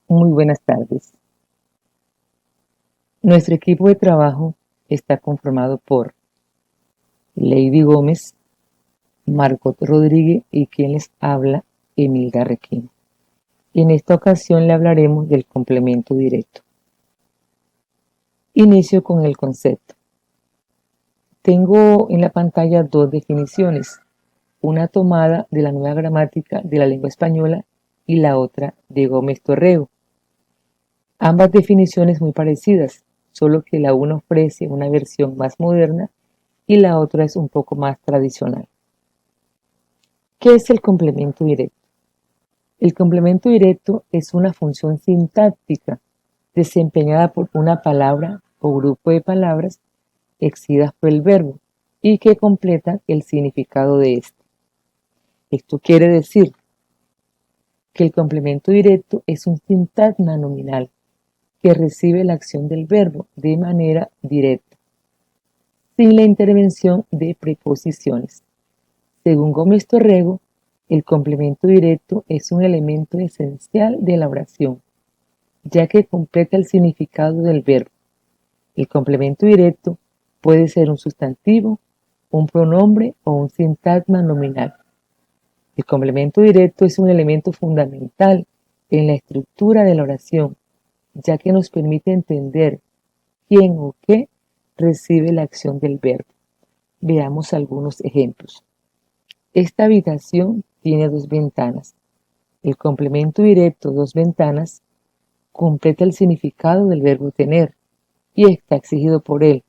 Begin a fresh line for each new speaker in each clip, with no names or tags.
Muy buenas tardes. Nuestro equipo de trabajo está conformado por Lady Gómez, Margot Rodríguez y quien les habla, Emilda Requín. En esta ocasión le hablaremos del complemento directo. Inicio con el concepto. Tengo en la pantalla dos definiciones, una tomada de la Nueva Gramática de la Lengua Española y la otra de Gómez Torrego. Ambas definiciones muy parecidas, solo que la una ofrece una versión más moderna y la otra es un poco más tradicional. ¿Qué es el complemento directo? El complemento directo es una función sintáctica desempeñada por una palabra o grupo de palabras exhibidas por el verbo y que completan el significado de este. Esto quiere decir que el complemento directo es un sintagma nominal que recibe la acción del verbo de manera directa, sin la intervención de preposiciones. Según Gómez Torrego, el complemento directo es un elemento esencial de la oración, ya que completa el significado del verbo. El complemento directo puede ser un sustantivo, un pronombre o un sintagma nominal. El complemento directo es un elemento fundamental en la estructura de la oración, ya que nos permite entender quién o qué recibe la acción del verbo. Veamos algunos ejemplos. Esta habitación tiene dos ventanas. El complemento directo dos ventanas completa el significado del verbo tener y está exigido por él.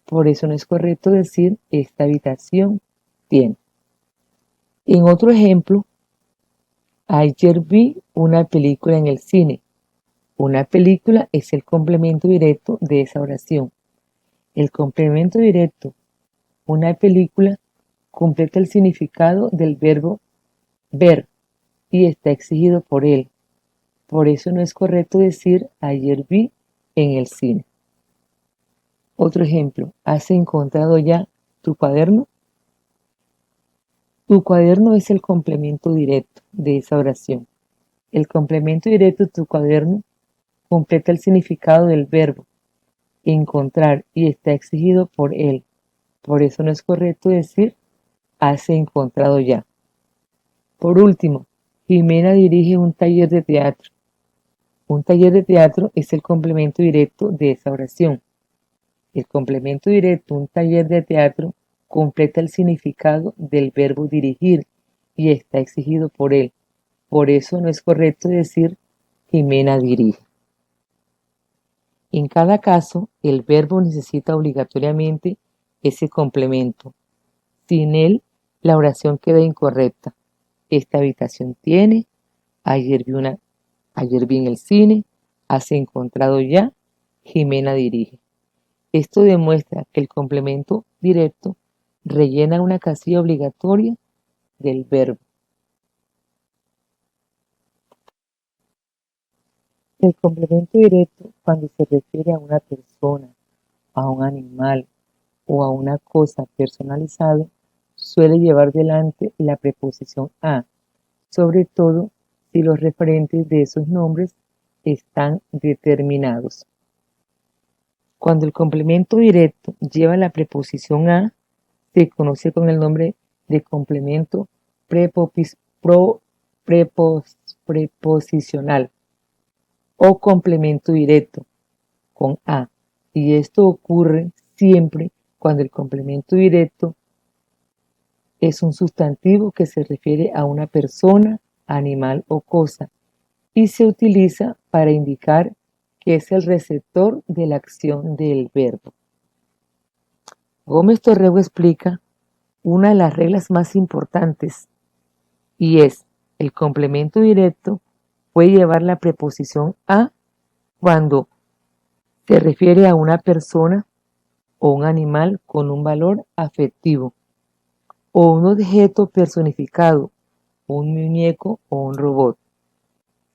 Por eso no es correcto decir esta habitación tiene. En otro ejemplo, ayer vi una película en el cine. Una película es el complemento directo de esa oración. El complemento directo, una película, completa el significado del verbo ver y está exigido por él. Por eso no es correcto decir ayer vi en el cine. Otro ejemplo, ¿has encontrado ya tu cuaderno? Tu cuaderno es el complemento directo de esa oración. El complemento directo tu cuaderno completa el significado del verbo encontrar y está exigido por él. Por eso no es correcto decir has encontrado ya. Por último, Jimena dirige un taller de teatro. Un taller de teatro es el complemento directo de esa oración. El complemento directo, un taller de teatro, completa el significado del verbo dirigir y está exigido por él. Por eso no es correcto decir Jimena dirige. En cada caso, el verbo necesita obligatoriamente ese complemento. Sin él, la oración queda incorrecta. Esta habitación tiene, ayer vi en el cine, has encontrado ya, Jimena dirige. Esto demuestra que el complemento directo rellena una casilla obligatoria del verbo. El complemento directo, cuando se refiere a una persona, a un animal o a una cosa personalizada, suele llevar delante la preposición a, sobre todo si los referentes de esos nombres están determinados. Cuando el complemento directo lleva la preposición a, se conoce con el nombre de complemento preposicional o complemento directo con a, y esto ocurre siempre cuando el complemento directo es un sustantivo que se refiere a una persona, animal o cosa y se utiliza para indicar que es el receptor de la acción del verbo. Gómez Torrego explica una de las reglas más importantes y es el complemento directo puede llevar la preposición a cuando se refiere a una persona o un animal con un valor afectivo o un objeto personificado, un muñeco o un robot.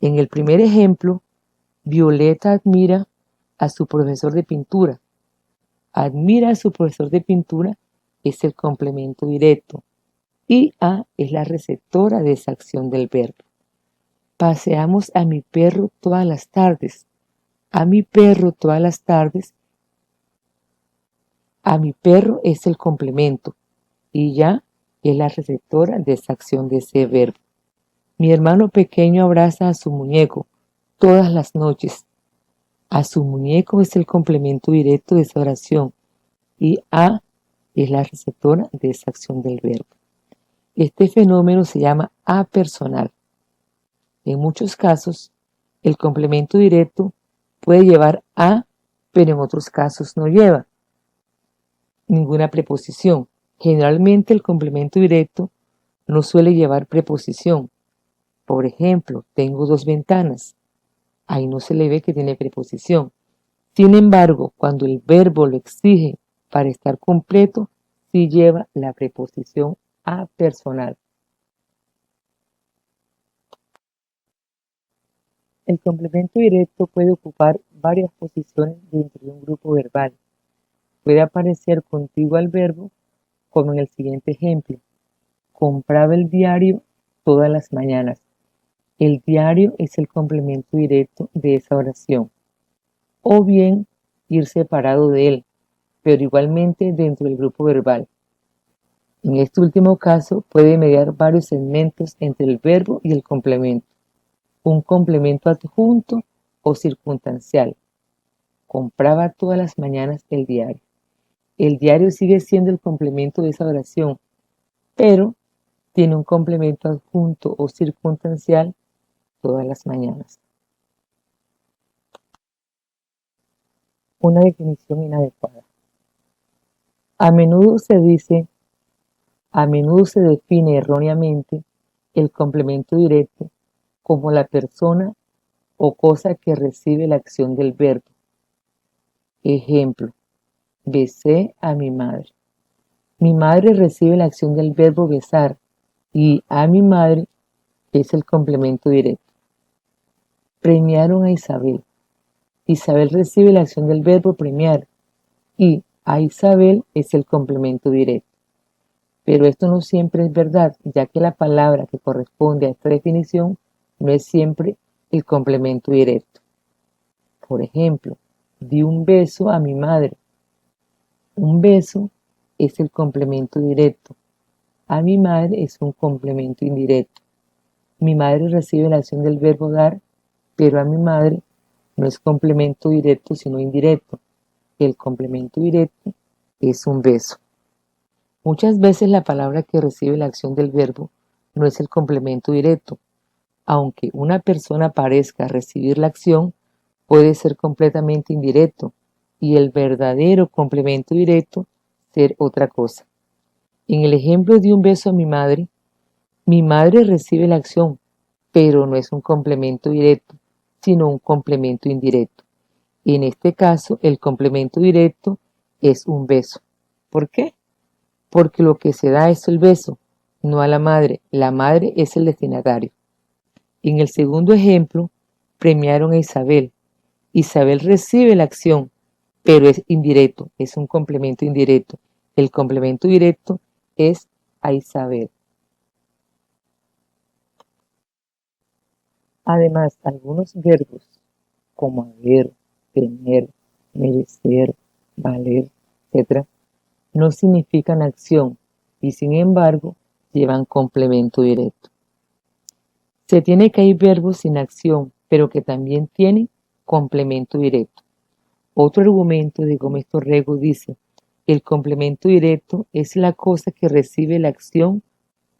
En el primer ejemplo, Violeta admira a su profesor de pintura. Admira a su profesor de pintura es el complemento directo y a es la receptora de esa acción del verbo. Paseamos a mi perro todas las tardes. A mi perro todas las tardes. A mi perro es el complemento y ya es la receptora de esa acción de ese verbo. Mi hermano pequeño abraza a su muñeco todas las noches. A su muñeco es el complemento directo de esa oración y a es la receptora de esa acción del verbo. Este fenómeno se llama apersonal. En muchos casos, el complemento directo puede llevar a, pero en otros casos no lleva ninguna preposición. Generalmente el complemento directo no suele llevar preposición. Por ejemplo, tengo 2 ventanas. Ahí no se le ve que tiene preposición. Sin embargo, cuando el verbo lo exige para estar completo, sí lleva la preposición apersonal. El complemento directo puede ocupar varias posiciones dentro de un grupo verbal. Puede aparecer contiguo al verbo, como en el siguiente ejemplo. Compraba el diario todas las mañanas. El diario es el complemento directo de esa oración. O bien ir separado de él, pero igualmente dentro del grupo verbal. En este último caso puede mediar varios segmentos entre el verbo y el complemento. Un complemento adjunto o circunstancial. Compraba todas las mañanas el diario. El diario sigue siendo el complemento de esa oración, pero tiene un complemento adjunto o circunstancial todas las mañanas. Una definición inadecuada. A menudo se define erróneamente el complemento directo como la persona o cosa que recibe la acción del verbo. Ejemplo, besé a mi madre. Mi madre recibe la acción del verbo besar y a mi madre es el complemento directo. Premiaron a Isabel. Isabel recibe la acción del verbo premiar y a Isabel es el complemento directo. Pero esto no siempre es verdad, ya que la palabra que corresponde a esta definición no es siempre el complemento directo. Por ejemplo, di un beso a mi madre. Un beso es el complemento directo. A mi madre es un complemento indirecto. Mi madre recibe la acción del verbo dar, pero a mi madre no es complemento directo sino indirecto. El complemento directo es un beso. Muchas veces la palabra que recibe la acción del verbo no es el complemento directo. Aunque una persona parezca recibir la acción, puede ser completamente indirecto y el verdadero complemento directo ser otra cosa. En el ejemplo de un beso a mi madre recibe la acción, pero no es un complemento directo, sino un complemento indirecto. En este caso, el complemento directo es un beso. ¿Por qué? Porque lo que se da es el beso, no a la madre es el destinatario. En el segundo ejemplo, premiaron a Isabel. Isabel recibe la acción, pero es indirecto, es un complemento indirecto. El complemento directo es a Isabel. Además, algunos verbos como haber, tener, merecer, valer, etc., no significan acción y sin embargo llevan complemento directo. Se tiene que hay verbos sin acción, pero que también tienen complemento directo. Otro argumento de Gómez Torrego dice, el complemento directo es la cosa que recibe la acción,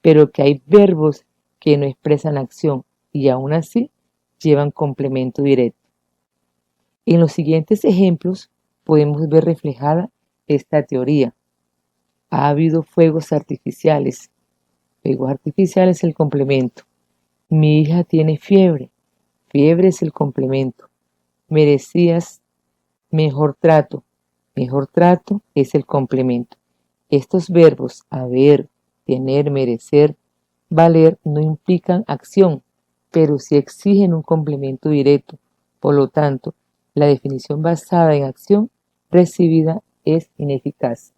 pero que hay verbos que no expresan acción y aún así llevan complemento directo. En los siguientes ejemplos podemos ver reflejada esta teoría. Ha habido fuegos artificiales. Fuegos artificiales es el complemento. Mi hija tiene fiebre. Fiebre es el complemento. Merecías mejor trato. Mejor trato es el complemento. Estos verbos haber, tener, merecer, valer no implican acción, pero sí exigen un complemento directo. Por lo tanto, la definición basada en acción recibida es ineficaz.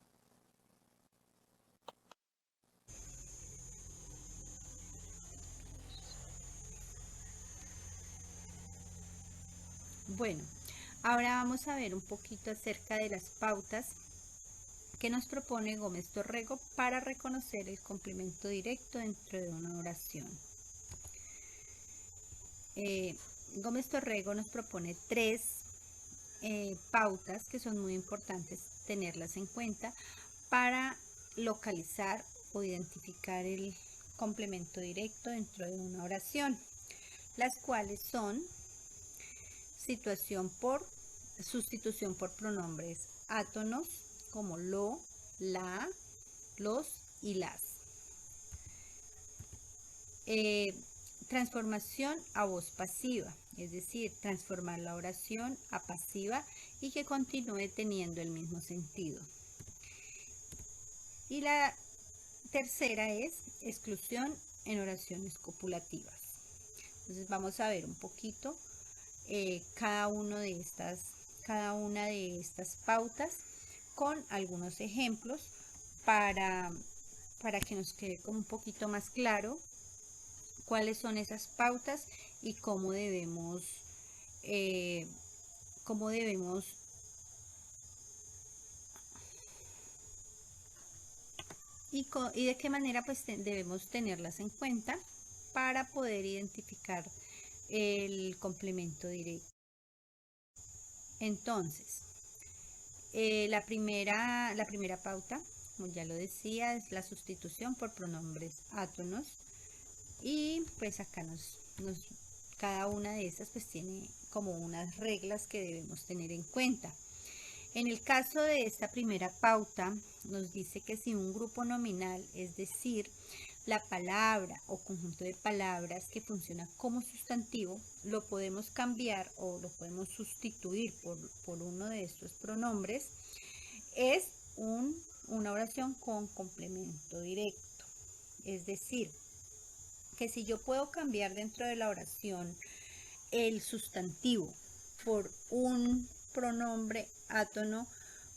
Bueno, ahora vamos a ver un poquito acerca de las pautas que nos propone Gómez Torrego para reconocer el complemento directo dentro de una oración. Gómez Torrego nos propone tres pautas que son muy importantes tenerlas en cuenta para localizar o identificar el complemento directo dentro de una oración, las cuales son sustitución por pronombres átonos como lo, la, los y las. Transformación a voz pasiva, es decir, transformar la oración a pasiva y que continúe teniendo el mismo sentido. Y la tercera es exclusión en oraciones copulativas. Entonces vamos a ver un poquito cada una de estas pautas con algunos ejemplos para, para que nos quede como un poquito más claro cuáles son esas pautas y eh, cómo debemos y de qué manera pues debemos tenerlas en cuenta para poder identificar el complemento directo. Entonces, la primera pauta, como ya lo decía, es la sustitución por pronombres átonos. Y pues acá cada una de estas pues tiene como unas reglas que debemos tener en cuenta. En el caso de esta primera pauta, nos dice que si un grupo nominal, es decir, la palabra o conjunto de palabras que funciona como sustantivo, lo podemos cambiar o lo podemos sustituir por uno de estos pronombres, es una oración con complemento directo. Es decir, que si yo puedo cambiar dentro de la oración el sustantivo por un pronombre átono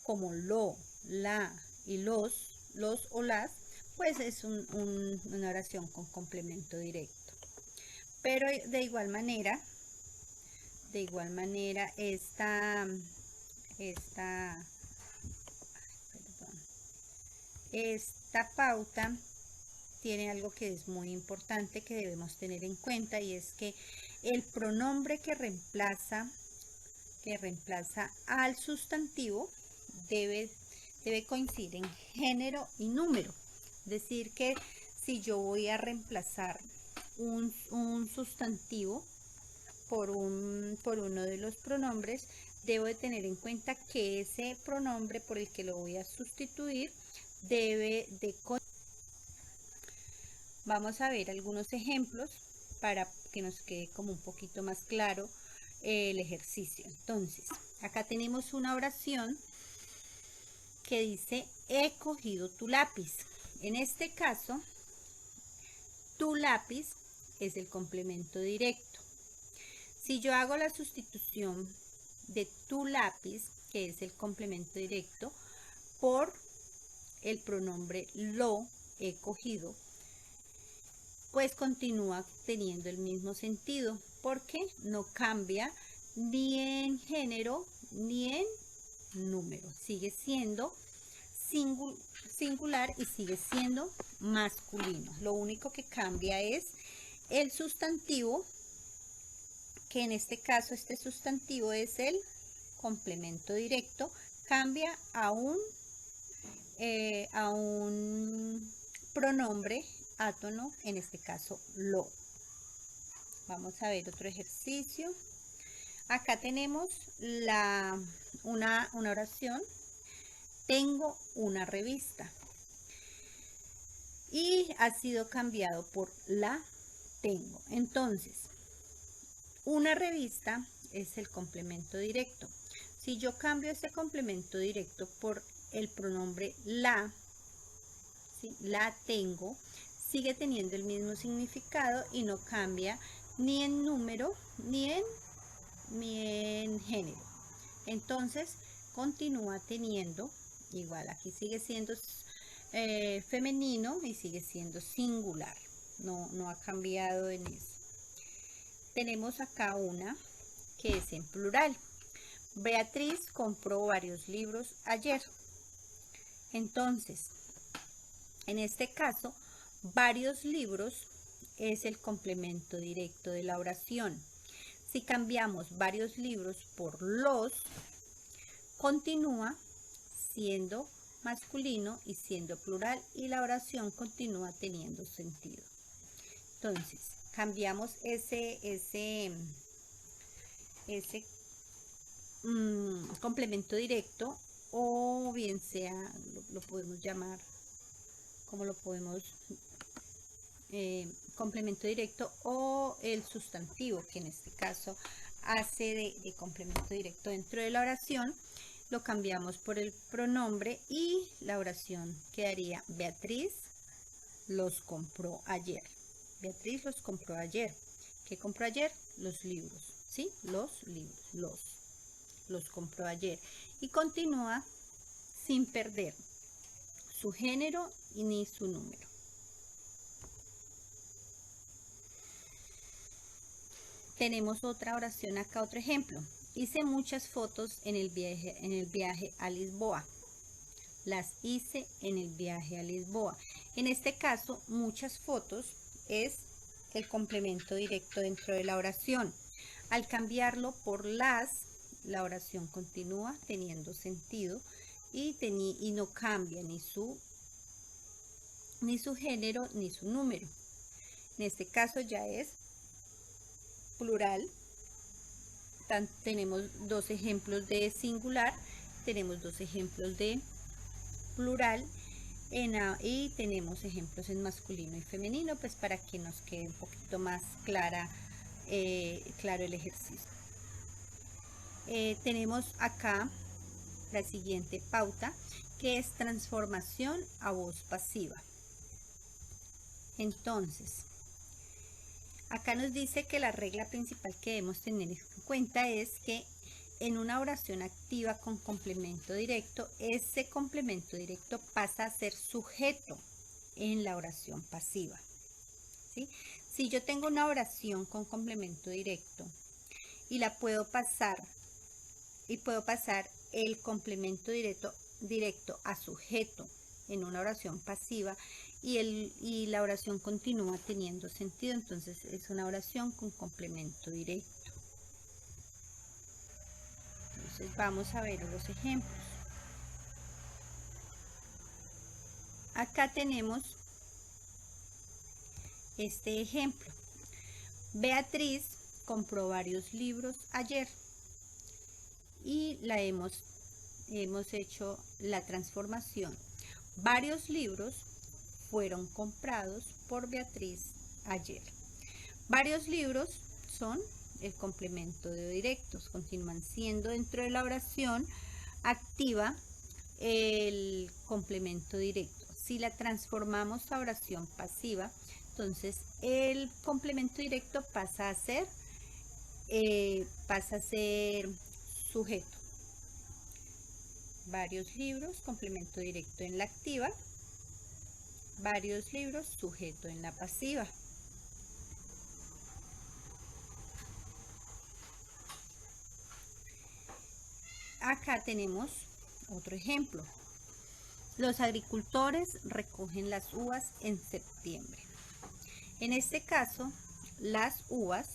como lo, la y los o las, pues es una oración con complemento directo. Pero de igual manera esta, perdón, esta pauta tiene algo que es muy importante que debemos tener en cuenta y es que el pronombre que reemplaza al sustantivo debe coincidir en género y número. Es decir, que si yo voy a reemplazar un sustantivo por uno de los pronombres, debo de tener en cuenta que ese pronombre por el que lo voy a sustituir debe de Vamos a ver algunos ejemplos para que nos quede como un poquito más claro el ejercicio. Entonces, acá tenemos una oración que dice, he cogido tu lápiz. En este caso, tu lápiz es el complemento directo. Si yo hago la sustitución de tu lápiz, que es el complemento directo, por el pronombre lo he cogido, pues continúa teniendo el mismo sentido porque no cambia ni en género ni en número. Sigue siendo singular y sigue siendo masculino. Lo único que cambia es el sustantivo, que en este caso este sustantivo es el complemento directo, cambia a un pronombre átono, en este caso lo. Vamos a ver otro ejercicio. Acá tenemos una oración. Tengo una revista. Y ha sido cambiado por la tengo. Entonces, una revista es el complemento directo. Si yo cambio ese complemento directo por el pronombre la, ¿sí? La tengo, sigue teniendo el mismo significado y no cambia ni en número ni en género. Entonces continúa teniendo, igual aquí sigue siendo femenino y sigue siendo singular, no ha cambiado en eso. Tenemos acá una que es en plural. Beatriz compró varios libros ayer. Entonces, en este caso, varios libros es el complemento directo de la oración. Si cambiamos varios libros por los, continúa siendo masculino y siendo plural y la oración continúa teniendo sentido. Entonces, cambiamos ese complemento directo, o bien sea, lo podemos llamar, como lo podemos, complemento directo o el sustantivo, que en este caso hace de complemento directo dentro de la oración, lo cambiamos por el pronombre y la oración quedaría: Beatriz los compró ayer. Beatriz los compró ayer. ¿Qué compró ayer? Los libros, ¿sí? Los libros, los compró ayer. Y continúa sin perder su género y ni su número. Tenemos otra oración acá, otro ejemplo. Hice muchas fotos en el viaje a Lisboa. Las hice en el viaje a Lisboa. En este caso, muchas fotos es el complemento directo dentro de la oración. Al cambiarlo por las, la oración continúa teniendo sentido y no cambia ni su género ni su número. En este caso ya es plural. Tenemos dos ejemplos de singular, tenemos dos ejemplos de plural y tenemos ejemplos en masculino y femenino, pues para que nos quede un poquito más claro el ejercicio. Tenemos acá la siguiente pauta, que es transformación a voz pasiva. Entonces, acá nos dice que la regla principal que debemos tener en cuenta es que en una oración activa con complemento directo, ese complemento directo pasa a ser sujeto en la oración pasiva, ¿sí? Si yo tengo una oración con complemento directo y la puedo pasar el complemento directo a sujeto en una oración pasiva y la oración continúa teniendo sentido, entonces es una oración con complemento directo. Entonces vamos a ver los ejemplos. Acá tenemos este ejemplo. Beatriz compró varios libros ayer y hemos hecho la transformación. Varios libros fueron comprados por Beatriz ayer. Varios libros son el complemento de directos, continúan siendo dentro de la oración activa el complemento directo. Si la transformamos a oración pasiva, entonces el complemento directo pasa a ser sujeto. Varios libros, complemento directo en la activa. Varios libros, sujeto en la pasiva. Acá tenemos otro ejemplo. Los agricultores recogen las uvas en septiembre. En este caso, las uvas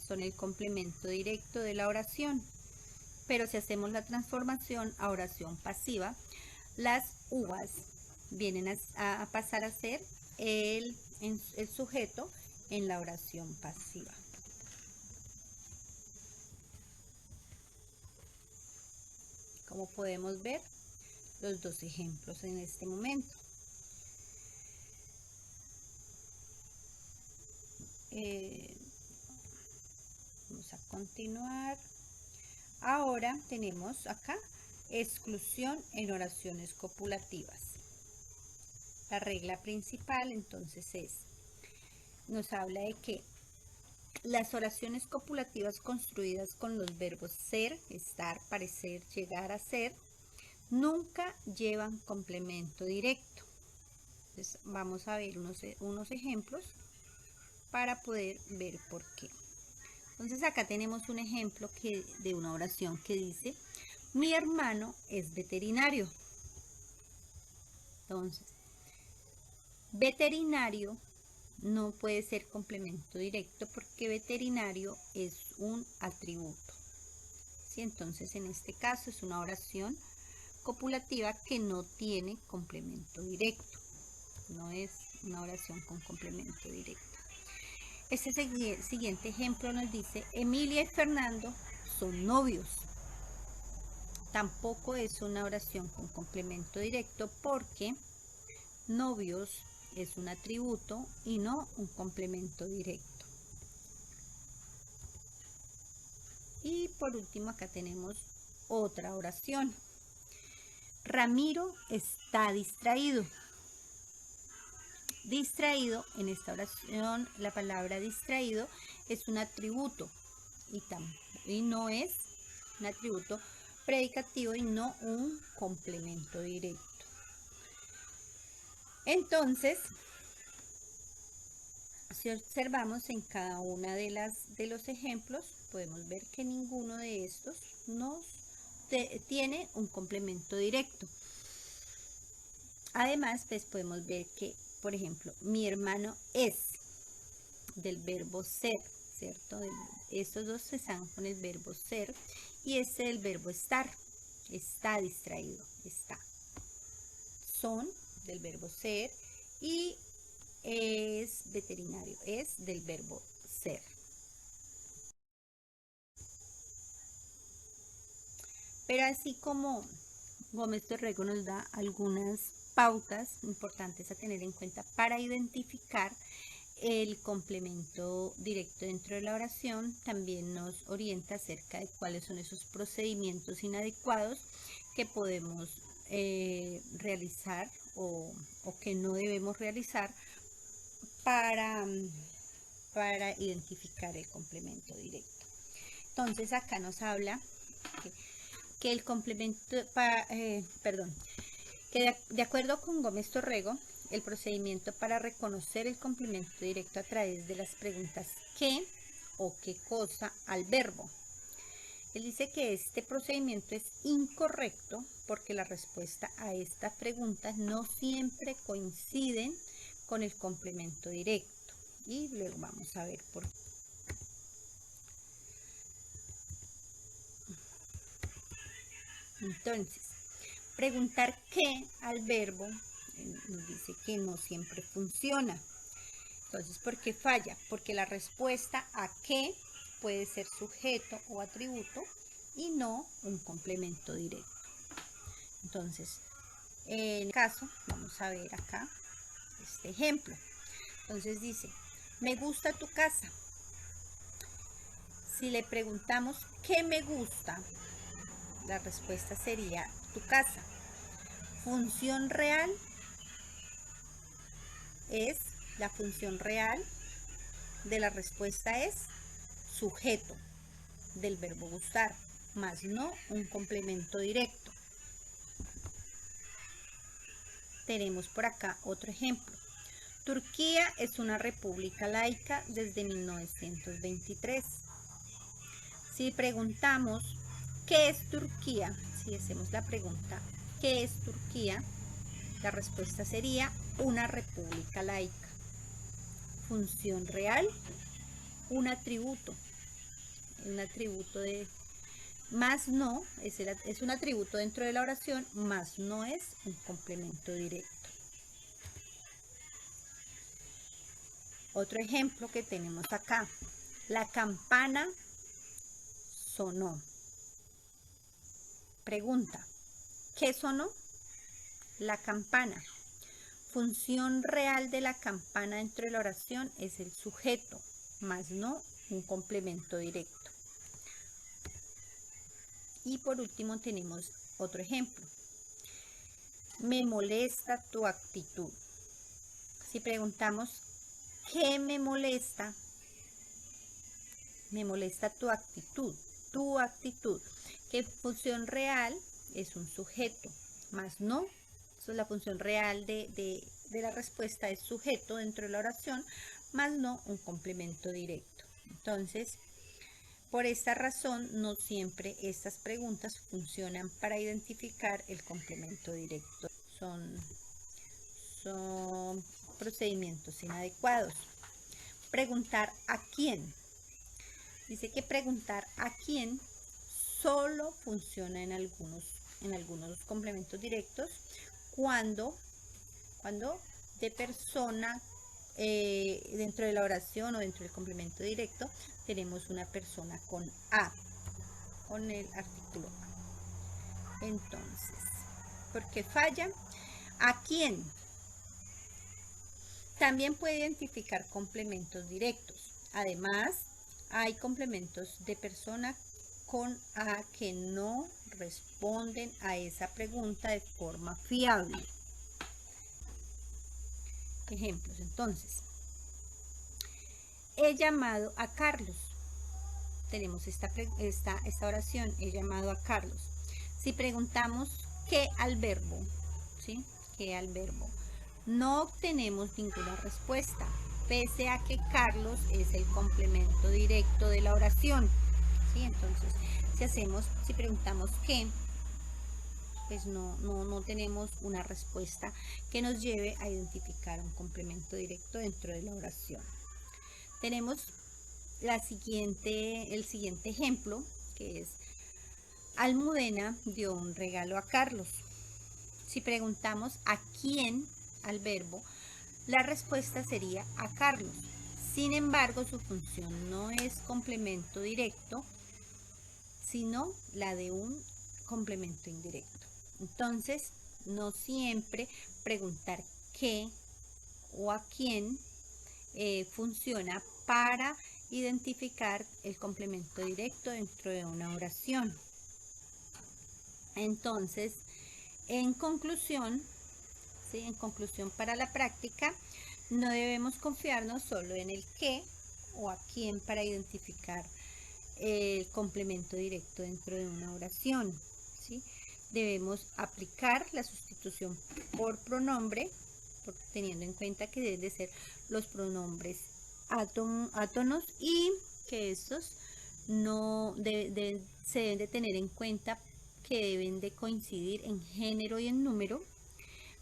son el complemento directo de la oración, pero si hacemos la transformación a oración pasiva, las uvas vienen a pasar a ser el sujeto en la oración pasiva. Como podemos ver, los dos ejemplos en este momento. Vamos a continuar. Ahora tenemos acá exclusión en oraciones copulativas. La regla principal entonces nos habla de que las oraciones copulativas construidas con los verbos ser, estar, parecer, llegar a ser, nunca llevan complemento directo. Entonces vamos a ver unos ejemplos para poder ver por qué. Entonces acá tenemos un ejemplo de una oración que dice, mi hermano es veterinario. Entonces, veterinario no puede ser complemento directo porque veterinario es un atributo. ¿Sí? Entonces, en este caso es una oración copulativa que no tiene complemento directo. No es una oración con complemento directo. Este siguiente ejemplo nos dice, Emilia y Fernando son novios. Tampoco es una oración con complemento directo porque novios es un atributo y no un complemento directo. Y por último acá tenemos otra oración. Ramiro está distraído. Distraído, en esta oración la palabra distraído es un atributo y no es un atributo predicativo y no un complemento directo. Entonces, si observamos en cada una de los ejemplos, podemos ver que ninguno de estos tiene un complemento directo. Además, pues podemos ver que, por ejemplo, mi hermano es del verbo ser, ¿cierto? Estos dos están con el verbo ser y este del verbo estar. Está distraído, está. Son del verbo ser y es veterinario, es del verbo ser. Pero así como Gómez Torrego nos da algunas pautas importantes a tener en cuenta para identificar el complemento directo dentro de la oración, también nos orienta acerca de cuáles son esos procedimientos inadecuados que podemos realizar o que no debemos realizar para identificar el complemento directo. Entonces acá nos habla que el complemento, que de acuerdo con Gómez Torrego, el procedimiento para reconocer el complemento directo a través de las preguntas ¿qué o qué cosa al verbo? Él dice que este procedimiento es incorrecto porque la respuesta a esta pregunta no siempre coinciden con el complemento directo. Y luego vamos a ver por qué. Entonces, preguntar qué al verbo nos dice que no siempre funciona. Entonces, ¿por qué falla? Porque la respuesta a qué puede ser sujeto o atributo y no un complemento directo. Entonces, en el caso, vamos a ver acá este ejemplo. Entonces dice, me gusta tu casa. Si le preguntamos ¿qué me gusta? La respuesta sería tu casa. Función real es, la función real de la respuesta es sujeto del verbo gustar, más no un complemento directo. Tenemos por acá otro ejemplo. Turquía es una república laica desde 1923. Si preguntamos ¿qué es Turquía? Si hacemos la pregunta ¿qué es Turquía? La respuesta sería una república laica. Función real, un atributo de más no, es un atributo dentro de la oración, más no es un complemento directo. Otro ejemplo que tenemos acá, la campana sonó. Pregunta, ¿qué sonó? La campana. Función real de la campana dentro de la oración es el sujeto, más no un complemento directo. Y por último tenemos otro ejemplo. Me molesta tu actitud. Si preguntamos, ¿qué me molesta? Me molesta tu actitud. Tu actitud. ¿Qué función real? Es un sujeto, más no. Eso es la función real de la respuesta, es sujeto dentro de la oración, más no un complemento directo. Entonces, Por esta razón, no siempre estas preguntas funcionan para identificar el complemento directo. Son procedimientos inadecuados. Preguntar a quién. Dice que preguntar a quién solo funciona en algunos complementos directos cuando de persona dentro de la oración o dentro del complemento directo tenemos una persona con a, con el artículo a. Entonces, ¿por qué falla? ¿A quién? También puede identificar complementos directos. Además, hay complementos de persona con a que no responden a esa pregunta de forma fiable. Ejemplos, entonces. He llamado a Carlos. Tenemos esta oración, he llamado a Carlos. Si preguntamos qué al verbo, ¿sí? ¿Qué al verbo? No obtenemos ninguna respuesta, pese a que Carlos es el complemento directo de la oración, ¿sí? Entonces, si preguntamos qué, pues no tenemos una respuesta que nos lleve a identificar un complemento directo dentro de la oración. Tenemos el siguiente ejemplo, que es Almudena dio un regalo a Carlos. Si preguntamos a quién al verbo, la respuesta sería a Carlos. Sin embargo, su función no es complemento directo, sino la de un complemento indirecto. Entonces, no siempre preguntar qué o a quién funciona para identificar el complemento directo dentro de una oración. Entonces, en conclusión para la práctica, no debemos confiarnos solo en el qué o a quién para identificar el complemento directo dentro de una oración, ¿sí? Debemos aplicar la sustitución por pronombre, teniendo en cuenta que deben de ser los pronombres átonos y que estos se deben de tener en cuenta que deben de coincidir en género y en número,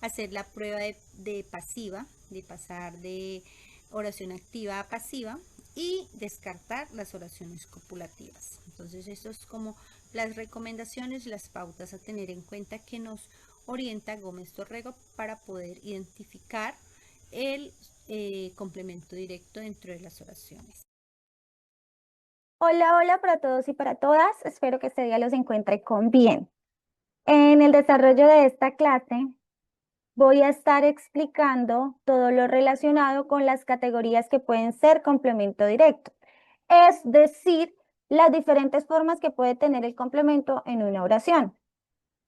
hacer la prueba de pasiva, de pasar de oración activa a pasiva y descartar las oraciones copulativas. Entonces, esto es como las recomendaciones, las pautas a tener en cuenta que nos orienta Gómez Torrego para poder identificar el complemento directo dentro de las oraciones.
Hola, hola para todos y para todas. Espero que este día los encuentre con bien. En el desarrollo de esta clase voy a estar explicando todo lo relacionado con las categorías que pueden ser complemento directo, es decir, las diferentes formas que puede tener el complemento en una oración.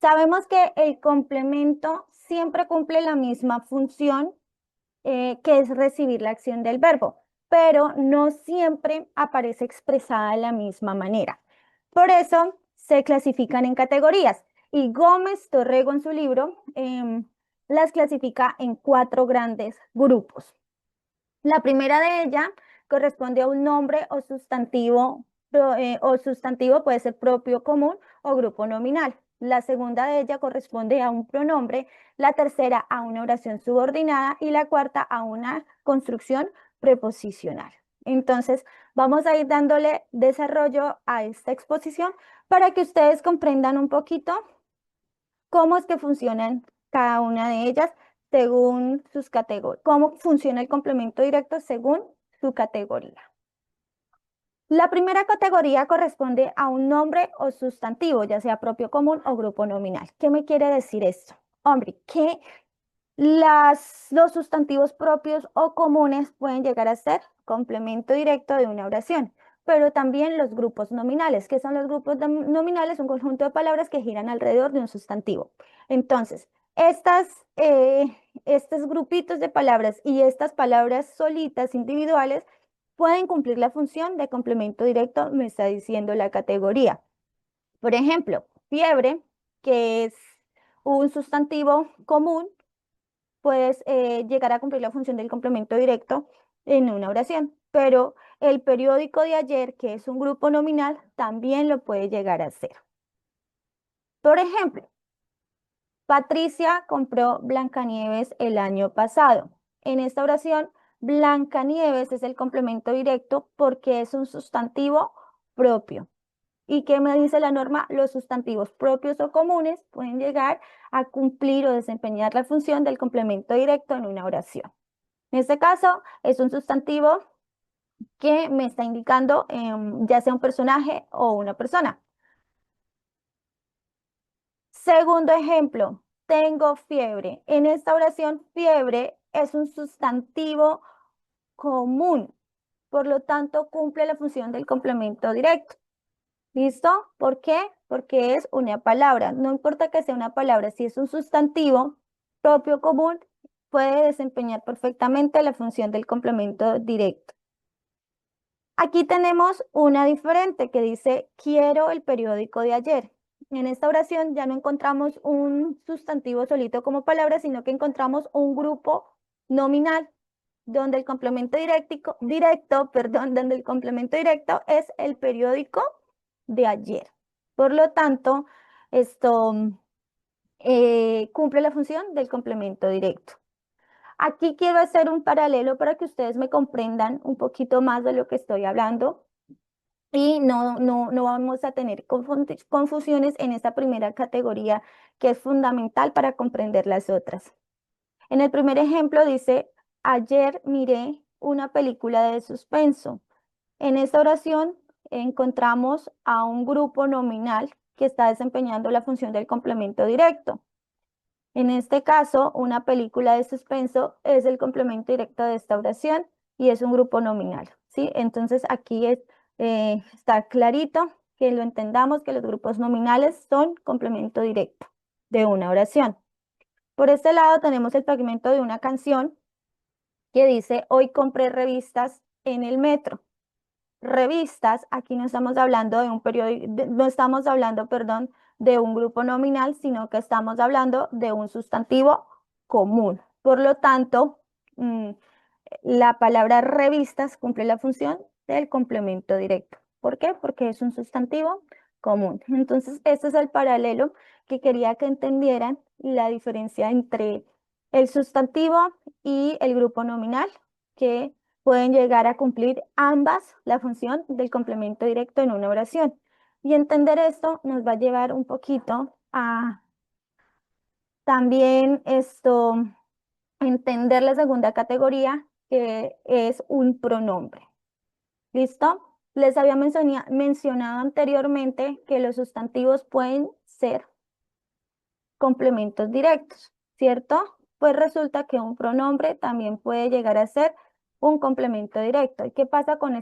Sabemos que el complemento siempre cumple la misma función, que es recibir la acción del verbo, pero no siempre aparece expresada de la misma manera. Por eso se clasifican en categorías y Gómez Torrego en su libro las clasifica en 4 grandes grupos. La primera de ellas corresponde a un nombre o sustantivo puede ser propio, común o grupo nominal. La segunda de ella corresponde a un pronombre, la tercera a una oración subordinada y la cuarta a una construcción preposicional. Entonces, vamos a ir dándole desarrollo a esta exposición para que ustedes comprendan un poquito cómo es que funcionan cada una de ellas según sus categorías, cómo funciona el complemento directo según su categoría. La primera categoría corresponde a un nombre o sustantivo, ya sea propio, común o grupo nominal. ¿Qué me quiere decir esto? Hombre, que los sustantivos propios o comunes pueden llegar a ser complemento directo de una oración, pero también los grupos nominales. ¿Qué son los grupos nominales? Un conjunto de palabras que giran alrededor de un sustantivo. Entonces, estos grupitos de palabras y estas palabras solitas, individuales, pueden cumplir la función de complemento directo, me está diciendo la categoría. Por ejemplo, fiebre, que es un sustantivo común, puedes llegar a cumplir la función del complemento directo en una oración, pero el periódico de ayer, que es un grupo nominal, también lo puede llegar a ser. Por ejemplo, Patricia compró Blancanieves el año pasado. En esta oración, Blancanieves es el complemento directo porque es un sustantivo propio. ¿Y qué me dice la norma? Los sustantivos propios o comunes pueden llegar a cumplir o desempeñar la función del complemento directo en una oración. En este caso, es un sustantivo que me está indicando ya sea un personaje o una persona. Segundo ejemplo, tengo fiebre. En esta oración, fiebre es un sustantivo común, por lo tanto, cumple la función del complemento directo. ¿Listo? ¿Por qué? Porque es una palabra. No importa que sea una palabra, si es un sustantivo propio común, puede desempeñar perfectamente la función del complemento directo. Aquí tenemos una diferente que dice, quiero el periódico de ayer. En esta oración ya no encontramos un sustantivo solito como palabra, sino que encontramos un grupo nominal donde el complemento donde el complemento directo es el periódico de ayer. Por lo tanto, esto cumple la función del complemento directo. Aquí quiero hacer un paralelo para que ustedes me comprendan un poquito más de lo que estoy hablando y no vamos a tener confusiones en esta primera categoría que es fundamental para comprender las otras. En el primer ejemplo dice, ayer miré una película de suspenso. En esta oración encontramos a un grupo nominal que está desempeñando la función del complemento directo. En este caso, una película de suspenso es el complemento directo de esta oración y es un grupo nominal, ¿sí? Entonces aquí está clarito que lo entendamos que los grupos nominales son complemento directo de una oración. Por este lado tenemos el fragmento de una canción que dice, hoy compré revistas en el metro. Revistas, aquí no estamos hablando de un periódico, no estamos hablando, perdón, de un grupo nominal, sino que estamos hablando de un sustantivo común. Por lo tanto, la palabra revistas cumple la función del complemento directo. ¿Por qué? Porque es un sustantivo común. Entonces, este es el paralelo que quería que entendieran la diferencia entre el sustantivo y el grupo nominal, que pueden llegar a cumplir ambas la función del complemento directo en una oración. Y entender esto nos va a llevar un poquito a también entender la segunda categoría, que es un pronombre. ¿Listo? Les había mencionado anteriormente que los sustantivos pueden ser complementos directos, ¿cierto? Pues resulta que un pronombre también puede llegar a ser un complemento directo. ¿Y qué pasa con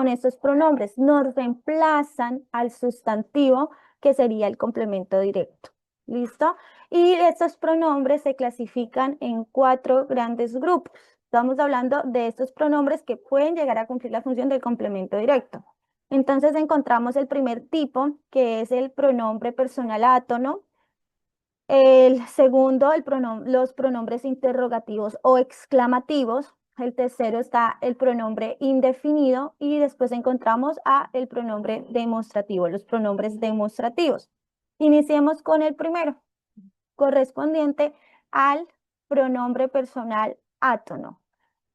estos pronombres? Nos reemplazan al sustantivo que sería el complemento directo. ¿Listo? Y estos pronombres se clasifican en 4 grandes grupos. Estamos hablando de estos pronombres que pueden llegar a cumplir la función del complemento directo. Entonces encontramos el primer tipo, que es el pronombre personal átono. El segundo, los pronombres interrogativos o exclamativos. El tercero está el pronombre indefinido y después encontramos el pronombre demostrativo, los pronombres demostrativos. Iniciemos con el primero, correspondiente al pronombre personal átono.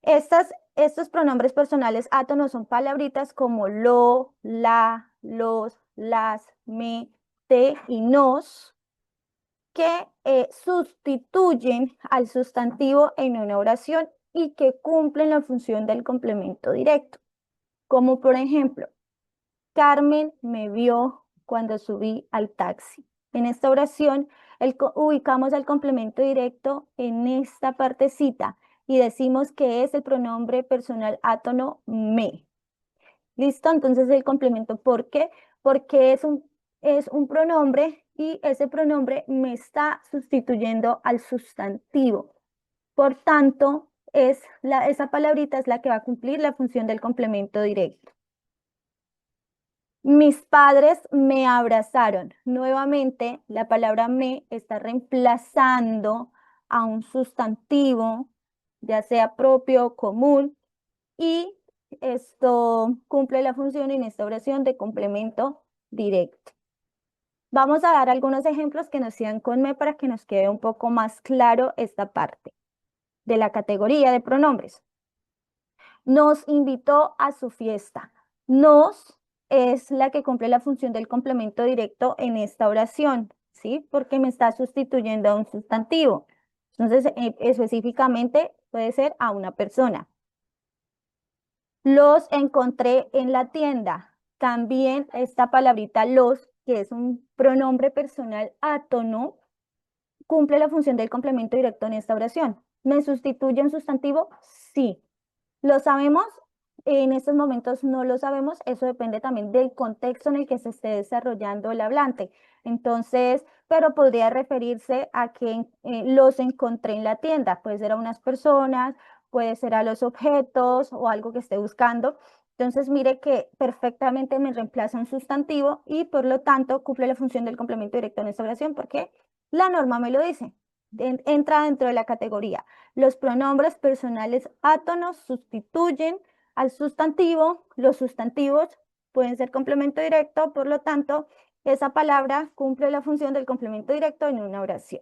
Estos pronombres personales átonos son palabritas como lo, la, los, las, me, te y nos, que sustituyen al sustantivo en una oración y que cumplen la función del complemento directo. Como por ejemplo, Carmen me vio cuando subí al taxi. En esta oración ubicamos el complemento directo en esta partecita y decimos que es el pronombre personal átono me. ¿Listo? Entonces el complemento, ¿por qué? Porque es un pronombre y ese pronombre me está sustituyendo al sustantivo. Por tanto, esa palabrita es la que va a cumplir la función del complemento directo. Mis padres me abrazaron. Nuevamente, la palabra me está reemplazando a un sustantivo, ya sea propio o común, y esto cumple la función en esta oración de complemento directo. Vamos a dar algunos ejemplos que nos sigan con me para que nos quede un poco más claro esta parte de la categoría de pronombres. Nos invitó a su fiesta. Nos es la que cumple la función del complemento directo en esta oración, ¿sí? Porque me está sustituyendo a un sustantivo. Entonces, específicamente puede ser a una persona. Los encontré en la tienda. También esta palabrita los, que es un pronombre personal átono, cumple la función del complemento directo en esta oración. ¿Me sustituye un sustantivo? Sí. ¿Lo sabemos? En estos momentos no lo sabemos. Eso depende también del contexto en el que se esté desarrollando el hablante. Entonces, pero podría referirse a que los encontré en la tienda. Puede ser a unas personas, puede ser a los objetos o algo que esté buscando. Entonces, mire que perfectamente me reemplaza un sustantivo y por lo tanto cumple la función del complemento directo en esta oración porque la norma me lo dice. Entra dentro de la categoría. Los pronombres personales átonos sustituyen al sustantivo. Los sustantivos pueden ser complemento directo, por lo tanto, esa palabra cumple la función del complemento directo en una oración.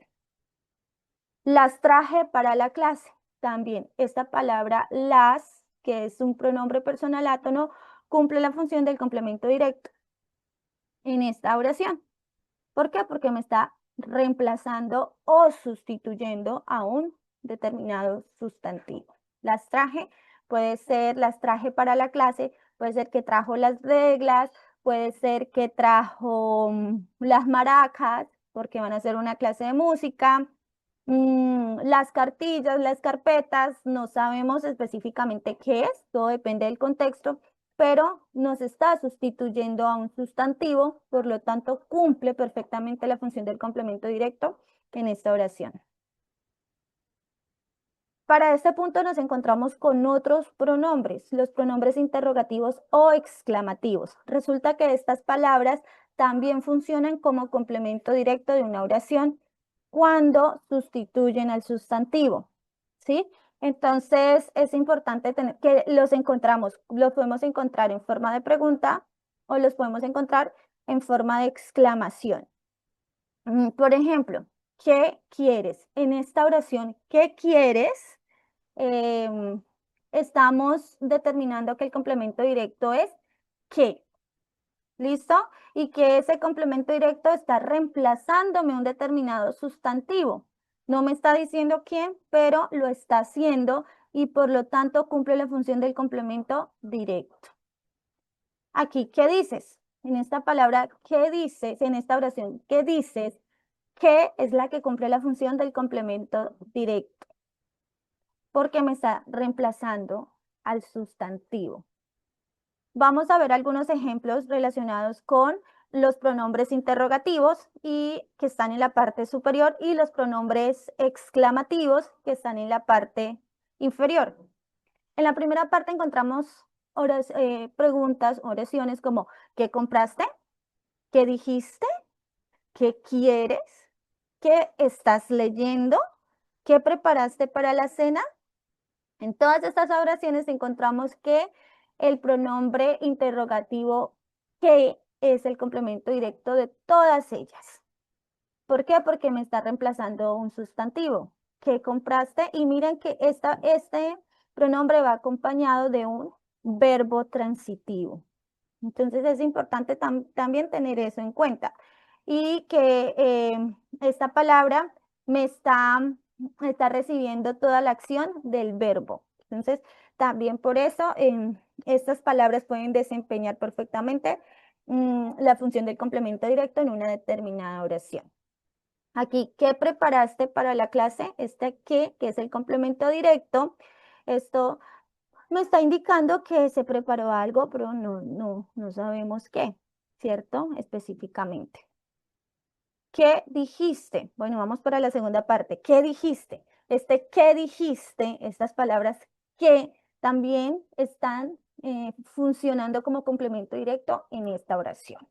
Las traje para la clase. También esta palabra las, que es un pronombre personal átono, cumple la función del complemento directo en esta oración. ¿Por qué? Porque me está reemplazando o sustituyendo a un determinado sustantivo. Las traje, puede ser las traje para la clase, puede ser que trajo las reglas, puede ser que trajo las maracas, porque van a hacer una clase de música, las cartillas, las carpetas, no sabemos específicamente qué es, todo depende del contexto, pero nos está sustituyendo a un sustantivo, por lo tanto cumple perfectamente la función del complemento directo en esta oración. Para este punto nos encontramos con otros pronombres, los pronombres interrogativos o exclamativos. Resulta que estas palabras también funcionan como complemento directo de una oración cuando sustituyen al sustantivo, ¿sí? Entonces es importante tener que los podemos encontrar en forma de pregunta o los podemos encontrar en forma de exclamación. Por ejemplo, ¿qué quieres? En esta oración, ¿qué quieres? Estamos determinando que el complemento directo es ¿qué? ¿Listo? Y que ese complemento directo está reemplazándome un determinado sustantivo. No me está diciendo quién, pero lo está haciendo y por lo tanto cumple la función del complemento directo. Aquí, ¿qué dices? En esta palabra, ¿qué dices? En esta oración, ¿qué dices? ¿Qué es la que cumple la función del complemento directo? Porque me está reemplazando al sustantivo. Vamos a ver algunos ejemplos relacionados con los pronombres interrogativos y que están en la parte superior y los pronombres exclamativos que están en la parte inferior. En la primera parte encontramos preguntas, oraciones como ¿qué compraste? ¿Qué dijiste? ¿Qué quieres? ¿Qué estás leyendo? ¿Qué preparaste para la cena? En todas estas oraciones encontramos que el pronombre interrogativo que es el complemento directo de todas ellas. ¿Por qué? Porque me está reemplazando un sustantivo. ¿Qué compraste? Y miren que este pronombre va acompañado de un verbo transitivo. Entonces es importante también tener eso en cuenta. Y que esta palabra me está recibiendo toda la acción del verbo. Entonces, también por eso estas palabras pueden desempeñar perfectamente la función del complemento directo en una determinada oración. Aquí, ¿qué preparaste para la clase? Que es el complemento directo. Esto me está indicando que se preparó algo, pero no sabemos qué, ¿cierto? Específicamente. ¿Qué dijiste? Bueno, vamos para la segunda parte. ¿Qué dijiste? ¿Qué dijiste? Estas palabras que también están funcionando como complemento directo en esta oración.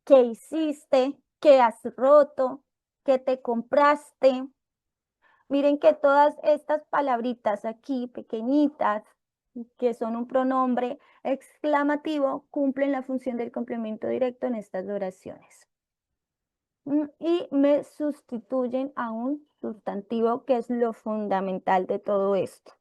¿Qué hiciste? ¿Qué has roto? ¿Qué te compraste? Miren que todas estas palabritas aquí, pequeñitas, que son un pronombre exclamativo, cumplen la función del complemento directo en estas oraciones. Y me sustituyen a un sustantivo, que es lo fundamental de todo esto.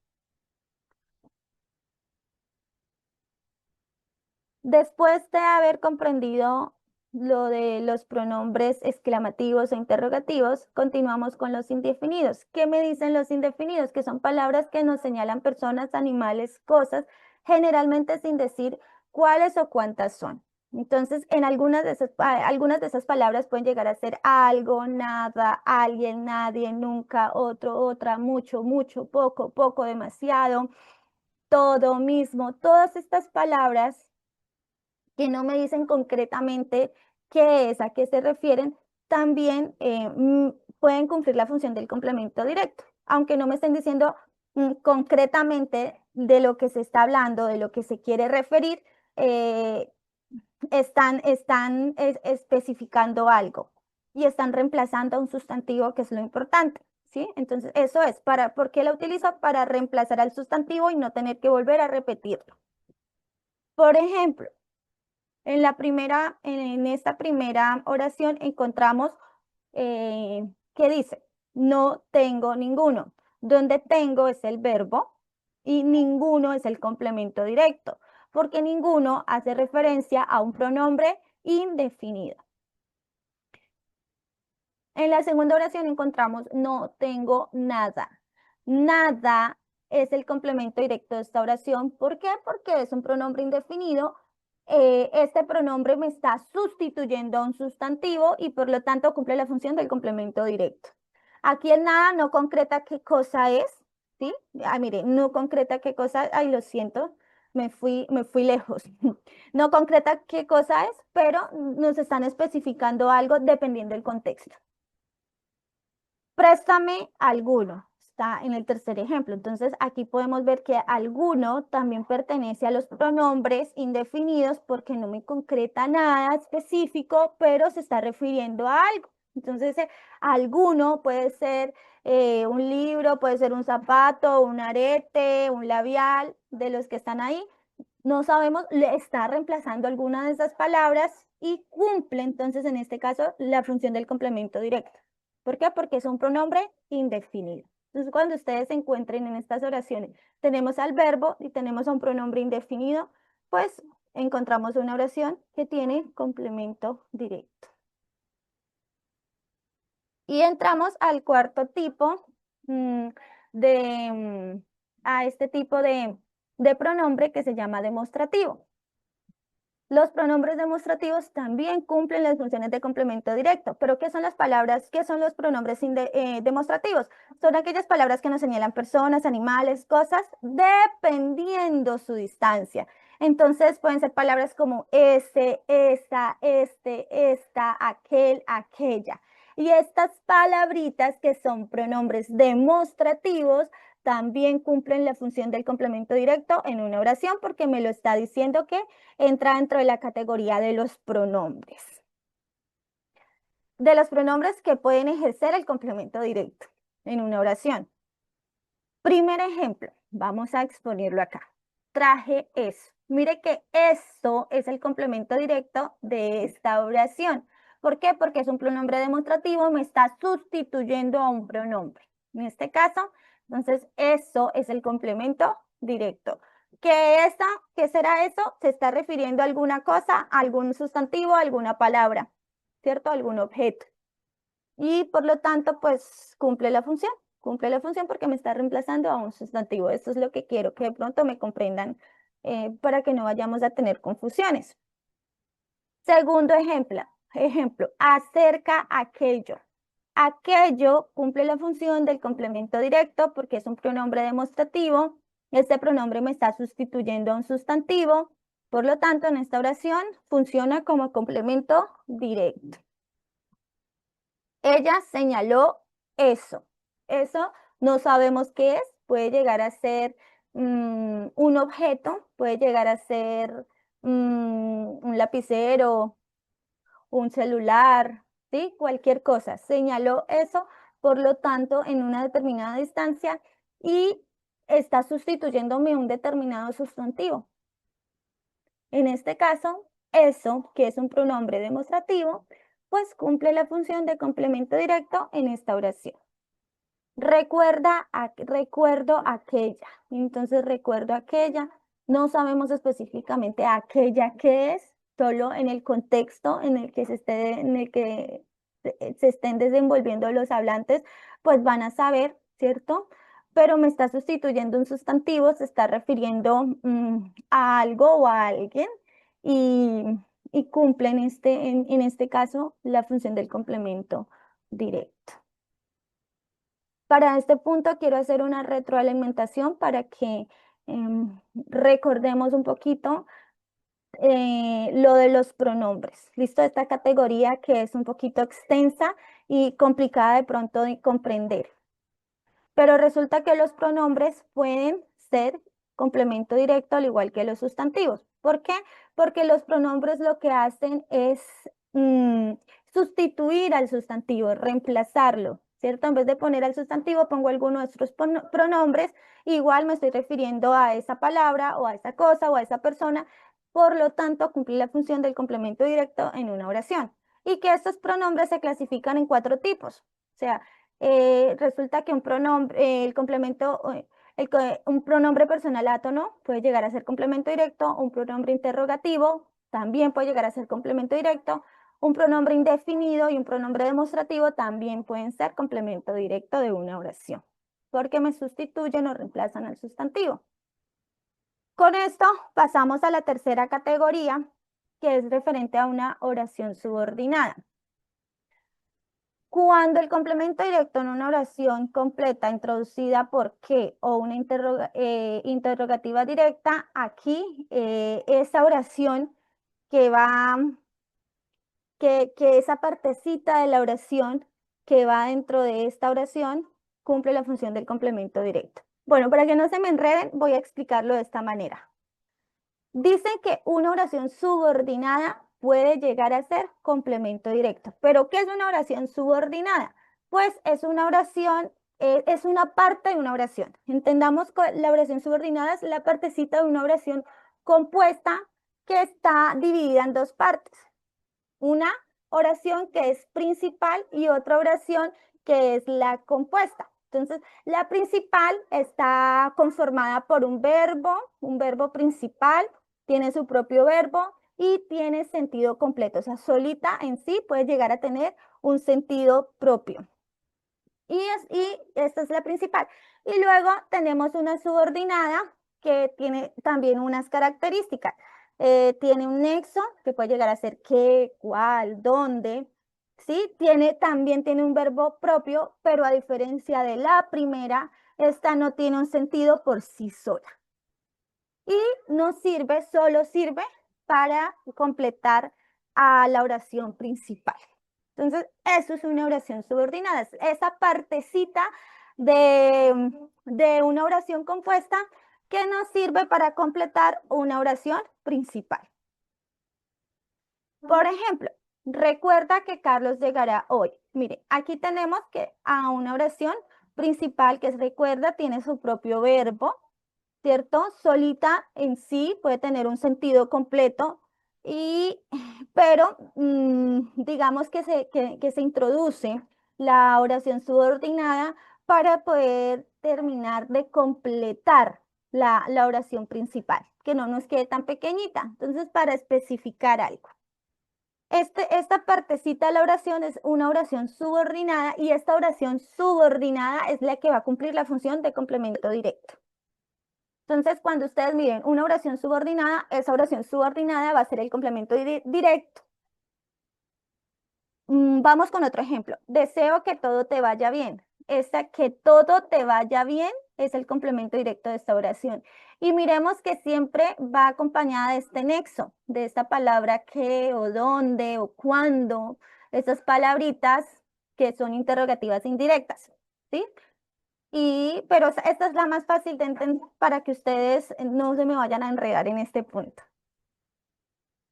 Después de haber comprendido lo de los pronombres exclamativos e interrogativos, continuamos con los indefinidos. ¿Qué me dicen los indefinidos? Que son palabras que nos señalan personas, animales, cosas, generalmente sin decir cuáles o cuántas son. Entonces, en algunas de esas palabras pueden llegar a ser algo, nada, alguien, nadie, nunca, otro, otra, mucho, mucho, poco, poco, demasiado, todo, mismo. Todas estas palabras que no me dicen concretamente qué es, a qué se refieren, también pueden cumplir la función del complemento directo, aunque no me estén diciendo concretamente de lo que se está hablando, de lo que se quiere referir, están especificando algo y están reemplazando a un sustantivo, que es lo importante, ¿sí? Entonces, eso es, ¿por qué la utilizo? Para reemplazar al sustantivo y no tener que volver a repetirlo. Por ejemplo, en esta primera oración encontramos que dice, no tengo ninguno, donde tengo es el verbo y ninguno es el complemento directo, porque ninguno hace referencia a un pronombre indefinido. En la segunda oración encontramos no tengo nada. Nada es el complemento directo de esta oración. ¿Por qué? Porque es un pronombre indefinido. Este pronombre me está sustituyendo a un sustantivo y por lo tanto cumple la función del complemento directo. Aquí el nada no concreta qué cosa es, ¿sí? Ah, mire, no concreta qué cosa, ay, lo siento, me fui lejos. No concreta qué cosa es, pero nos están especificando algo dependiendo del contexto. Préstame alguno. Está en el tercer ejemplo. Entonces, aquí podemos ver que alguno también pertenece a los pronombres indefinidos porque no me concreta nada específico, pero se está refiriendo a algo. Entonces, alguno puede ser un libro, puede ser un zapato, un arete, un labial, de los que están ahí. No sabemos, le está reemplazando alguna de esas palabras y cumple entonces en este caso la función del complemento directo. ¿Por qué? Porque es un pronombre indefinido. Entonces, cuando ustedes se encuentren en estas oraciones, tenemos al verbo y tenemos a un pronombre indefinido, pues encontramos una oración que tiene complemento directo. Y entramos al cuarto tipo a este tipo de pronombre que se llama demostrativo. Los pronombres demostrativos también cumplen las funciones de complemento directo. ¿Pero qué son las palabras? ¿Qué son los pronombres demostrativos? Son aquellas palabras que nos señalan personas, animales, cosas, dependiendo su distancia. Entonces pueden ser palabras como ese, esa, este, esta, aquel, aquella. Y estas palabritas que son pronombres demostrativos también cumplen la función del complemento directo en una oración porque me lo está diciendo que entra dentro de la categoría de los pronombres. De los pronombres que pueden ejercer el complemento directo en una oración. Primer ejemplo, vamos a exponerlo acá. Traje eso. Mire que eso es el complemento directo de esta oración. ¿Por qué? Porque es un pronombre demostrativo, me está sustituyendo a un pronombre. En este caso, entonces, eso es el complemento directo. ¿Qué será eso? Se está refiriendo a alguna cosa, a algún sustantivo, a alguna palabra, ¿cierto? Algún objeto. Y por lo tanto, pues cumple la función. Cumple la función porque me está reemplazando a un sustantivo. Esto es lo que quiero que de pronto me comprendan para que no vayamos a tener confusiones. Segundo ejemplo, acerca aquello. Aquello cumple la función del complemento directo porque es un pronombre demostrativo. Este pronombre me está sustituyendo a un sustantivo. Por lo tanto, en esta oración funciona como complemento directo. Ella señaló eso. Eso no sabemos qué es. Puede llegar a ser un objeto, puede llegar a ser un lapicero, un celular, ¿sí? Cualquier cosa. Señaló eso, por lo tanto, en una determinada distancia y está sustituyéndome un determinado sustantivo. En este caso, eso, que es un pronombre demostrativo, pues cumple la función de complemento directo en esta oración. Recuerdo aquella. Entonces, recuerdo aquella. No sabemos específicamente aquella que es, solo en el contexto en el que se estén desenvolviendo los hablantes, pues van a saber, ¿cierto? Pero me está sustituyendo un sustantivo, se está refiriendo a algo o a alguien y, y cumple en este caso la función del complemento directo. Para este punto quiero hacer una retroalimentación para que recordemos un poquito lo de los pronombres. ¿Listo? Esta categoría que es un poquito extensa y complicada de pronto de comprender. Pero resulta que los pronombres pueden ser complemento directo al igual que los sustantivos. ¿Por qué? Porque los pronombres lo que hacen es sustituir al sustantivo, reemplazarlo, ¿cierto? En vez de poner al sustantivo, pongo alguno de estos pronombres, igual me estoy refiriendo a esa palabra o a esa cosa o a esa persona, por lo tanto, cumplir la función del complemento directo en una oración. Y que estos pronombres se clasifican en 4 tipos. O sea, resulta que un pronombre, el complemento, un pronombre personal átono puede llegar a ser complemento directo, un pronombre interrogativo también puede llegar a ser complemento directo, un pronombre indefinido y un pronombre demostrativo también pueden ser complemento directo de una oración, porque me sustituyen o reemplazan al sustantivo. Con esto pasamos a la tercera categoría, que es referente a una oración subordinada. Cuando el complemento directo en una oración completa introducida por qué o una interrogativa directa, aquí esa oración que va, que esa partecita de la oración que va dentro de esta oración cumple la función del complemento directo. Bueno, para que no se me enreden, voy a explicarlo de esta manera. Dicen que una oración subordinada puede llegar a ser complemento directo. ¿Pero qué es una oración subordinada? Pues es una oración, es una parte de una oración. Entendamos que la oración subordinada es la partecita de una oración compuesta que está dividida en 2 partes. Una oración que es principal y otra oración que es la compuesta. Entonces, la principal está conformada por un verbo principal, tiene su propio verbo y tiene sentido completo. O sea, solita en sí puede llegar a tener un sentido propio. Y esta es la principal. Y luego tenemos una subordinada que tiene también unas características. Tiene un nexo que puede llegar a ser qué, cuál, dónde. ¿Sí? También tiene un verbo propio, pero a diferencia de la primera, esta no tiene un sentido por sí sola. Y no sirve, solo sirve para completar a la oración principal. Entonces, eso es una oración subordinada. Esa partecita de una oración compuesta que nos sirve para completar una oración principal. Por ejemplo, recuerda que Carlos llegará hoy. Mire, aquí tenemos que a una oración principal que es recuerda, tiene su propio verbo, ¿cierto? Solita en sí puede tener un sentido completo, pero digamos que se introduce la oración subordinada para poder terminar de completar la oración principal, que no nos quede tan pequeñita. Entonces, para especificar algo. Esta partecita de la oración es una oración subordinada y esta oración subordinada es la que va a cumplir la función de complemento directo. Entonces, cuando ustedes miren una oración subordinada, esa oración subordinada va a ser el complemento directo. Vamos con otro ejemplo. Deseo que todo te vaya bien. Esta que todo te vaya bien es el complemento directo de esta oración. Y miremos que siempre va acompañada de este nexo, de esta palabra que o dónde o cuándo, esas palabritas que son interrogativas indirectas, ¿sí? Pero esta es la más fácil de entender para que ustedes no se me vayan a enredar en este punto.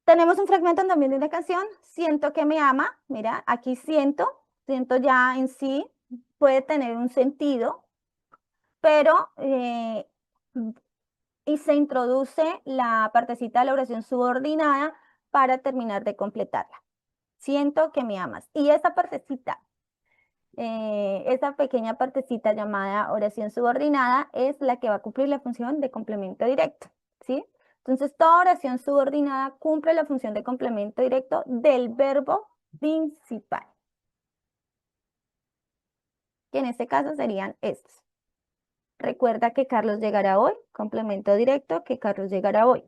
Tenemos un fragmento también de una canción, Siento que me ama. Mira, aquí siento ya en sí puede tener un sentido, pero y se introduce la partecita de la oración subordinada para terminar de completarla. Siento que me amas. Y esa partecita, esa pequeña partecita llamada oración subordinada es la que va a cumplir la función de complemento directo, ¿sí? Entonces, toda oración subordinada cumple la función de complemento directo del verbo principal, que en este caso serían estos. Recuerda que Carlos llegará hoy, complemento directo, que Carlos llegará hoy.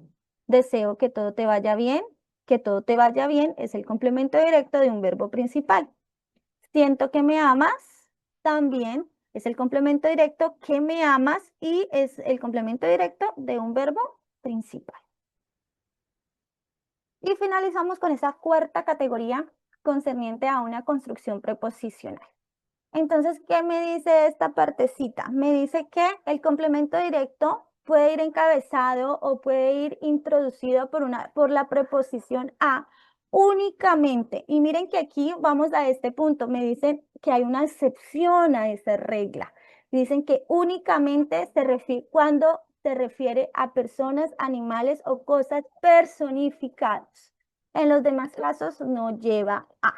Deseo que todo te vaya bien, que todo te vaya bien es el complemento directo de un verbo principal. Siento que me amas, también es el complemento directo que me amas y es el complemento directo de un verbo principal. Y finalizamos con esa cuarta categoría concerniente a una construcción preposicional. Entonces, ¿qué me dice esta partecita? Me dice que el complemento directo puede ir encabezado o puede ir introducido por la preposición a únicamente. Y miren que aquí vamos a este punto. Me dicen que hay una excepción a esa regla. Dicen que únicamente se refiere cuando se refiere a personas, animales o cosas personificadas. En los demás casos no lleva a.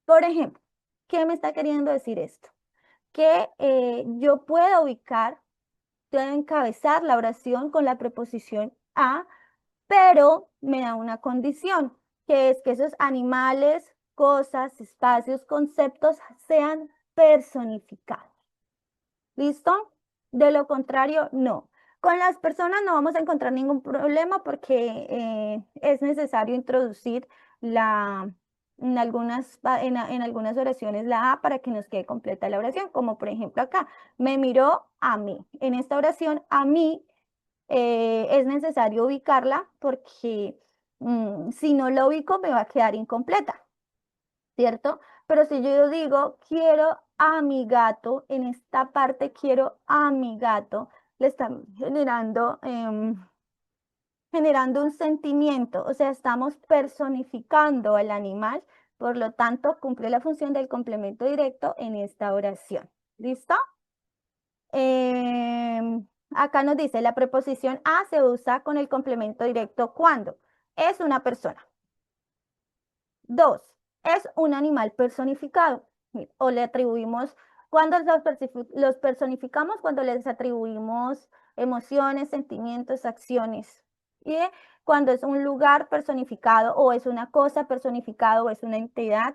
Por ejemplo, ¿qué me está queriendo decir esto? Que yo puedo puedo encabezar la oración con la preposición a, pero me da una condición, que es que esos animales, cosas, espacios, conceptos sean personificados. ¿Listo? De lo contrario, no. Con las personas no vamos a encontrar ningún problema porque es necesario introducir en algunas oraciones la A para que nos quede completa la oración, como por ejemplo acá, me miró a mí. En esta oración, a mí es necesario ubicarla porque si no la ubico me va a quedar incompleta. ¿Cierto? Pero si yo digo, quiero a mi gato, en esta parte quiero a mi gato, le están generando un sentimiento, o sea, estamos personificando al animal, por lo tanto, cumple la función del complemento directo en esta oración. ¿Listo? Acá nos dice, la preposición a se usa con el complemento directo cuando es una persona. 2, es un animal personificado. O le atribuimos, cuando los personificamos, cuando les atribuimos emociones, sentimientos, acciones. Y cuando es un lugar personificado o es una cosa personificada o es una entidad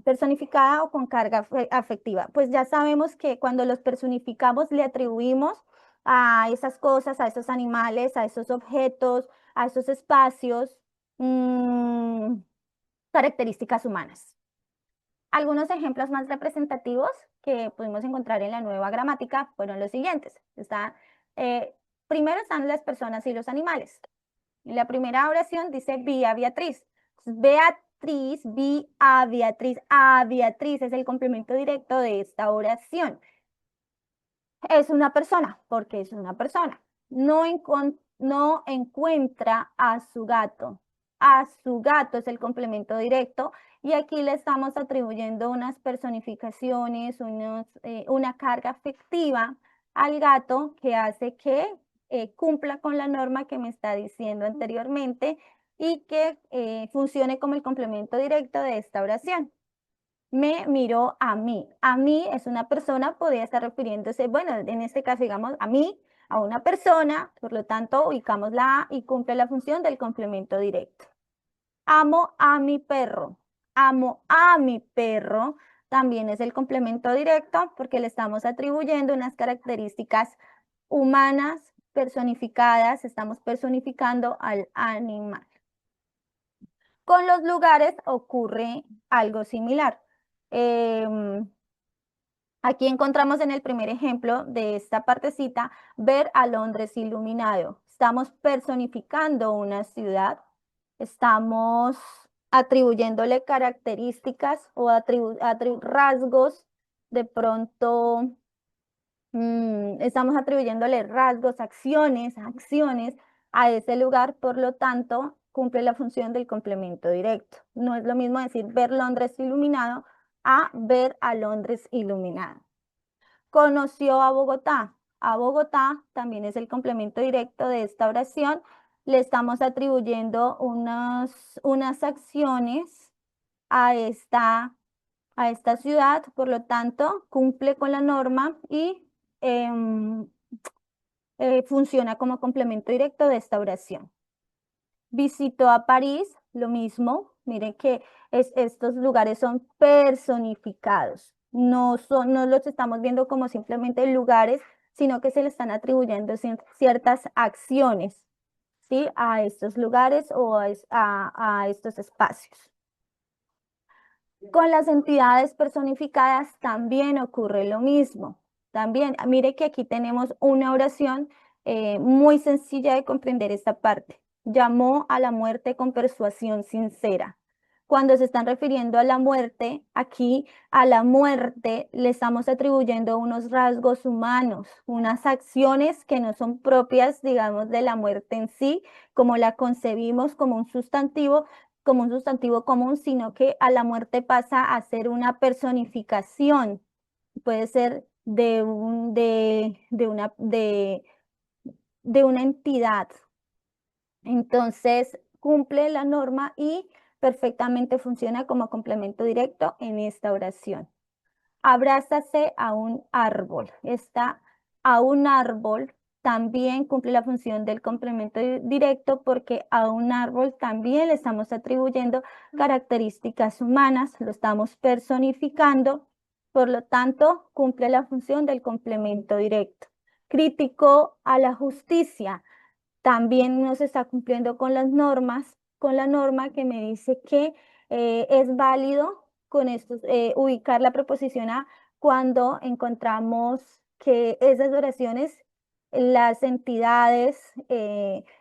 personificada o con carga afectiva. Pues ya sabemos que cuando los personificamos le atribuimos a esas cosas, a esos animales, a esos objetos, a esos espacios, características humanas. Algunos ejemplos más representativos que pudimos encontrar en la nueva gramática fueron los siguientes. Primero están las personas y los animales. En la primera oración dice vi a Beatriz. Beatriz, vi a Beatriz. A Beatriz es el complemento directo de esta oración. Es una persona, porque es una persona. No encuentra a su gato. A su gato es el complemento directo y aquí le estamos atribuyendo unas personificaciones, una carga afectiva al gato que hace que cumpla con la norma que me está diciendo anteriormente y que funcione como el complemento directo de esta oración. Me miró a mí. A mí es una persona, podría estar refiriéndose, bueno, en este caso, digamos, a mí, a una persona, por lo tanto, ubicamos la A y cumple la función del complemento directo. Amo a mi perro. Amo a mi perro. También es el complemento directo porque le estamos atribuyendo unas características humanas personificadas. Estamos personificando al animal. Con los lugares ocurre algo similar. Aquí encontramos en el primer ejemplo de esta partecita, ver a Londres iluminado. Estamos personificando una ciudad, estamos atribuyéndole características o rasgos, de pronto estamos atribuyéndole rasgos, acciones a ese lugar, por lo tanto, cumple la función del complemento directo. No es lo mismo decir ver Londres iluminado a ver a Londres iluminado. conoció a Bogotá. A Bogotá también es el complemento directo de esta oración. Le estamos atribuyendo unas acciones a esta ciudad, por lo tanto, cumple con la norma y funciona como complemento directo de esta oración. Visitó a París, lo mismo. Miren que estos lugares son personificados. No los estamos viendo como simplemente lugares, sino que se le están atribuyendo ciertas acciones, ¿sí? A estos lugares o a estos espacios. Con las entidades personificadas también ocurre lo mismo. También, mire que aquí tenemos una oración muy sencilla de comprender esta parte. Llamó a la muerte con persuasión sincera. Cuando se están refiriendo a la muerte, aquí a la muerte le estamos atribuyendo unos rasgos humanos, unas acciones que no son propias, digamos, de la muerte en sí, como la concebimos como un sustantivo común, sino que a la muerte pasa a ser una personificación. Puede ser de una entidad. Entonces, cumple la norma y perfectamente funciona como complemento directo en esta oración. Abrázase a un árbol. A un árbol también cumple la función del complemento directo porque a un árbol también le estamos atribuyendo características humanas, lo estamos personificando, por lo tanto cumple la función del complemento directo. Criticó a la justicia, también no se está cumpliendo con las normas, con la norma que me dice que es válido con estos, ubicar la preposición a cuando encontramos que esas oraciones, las entidades,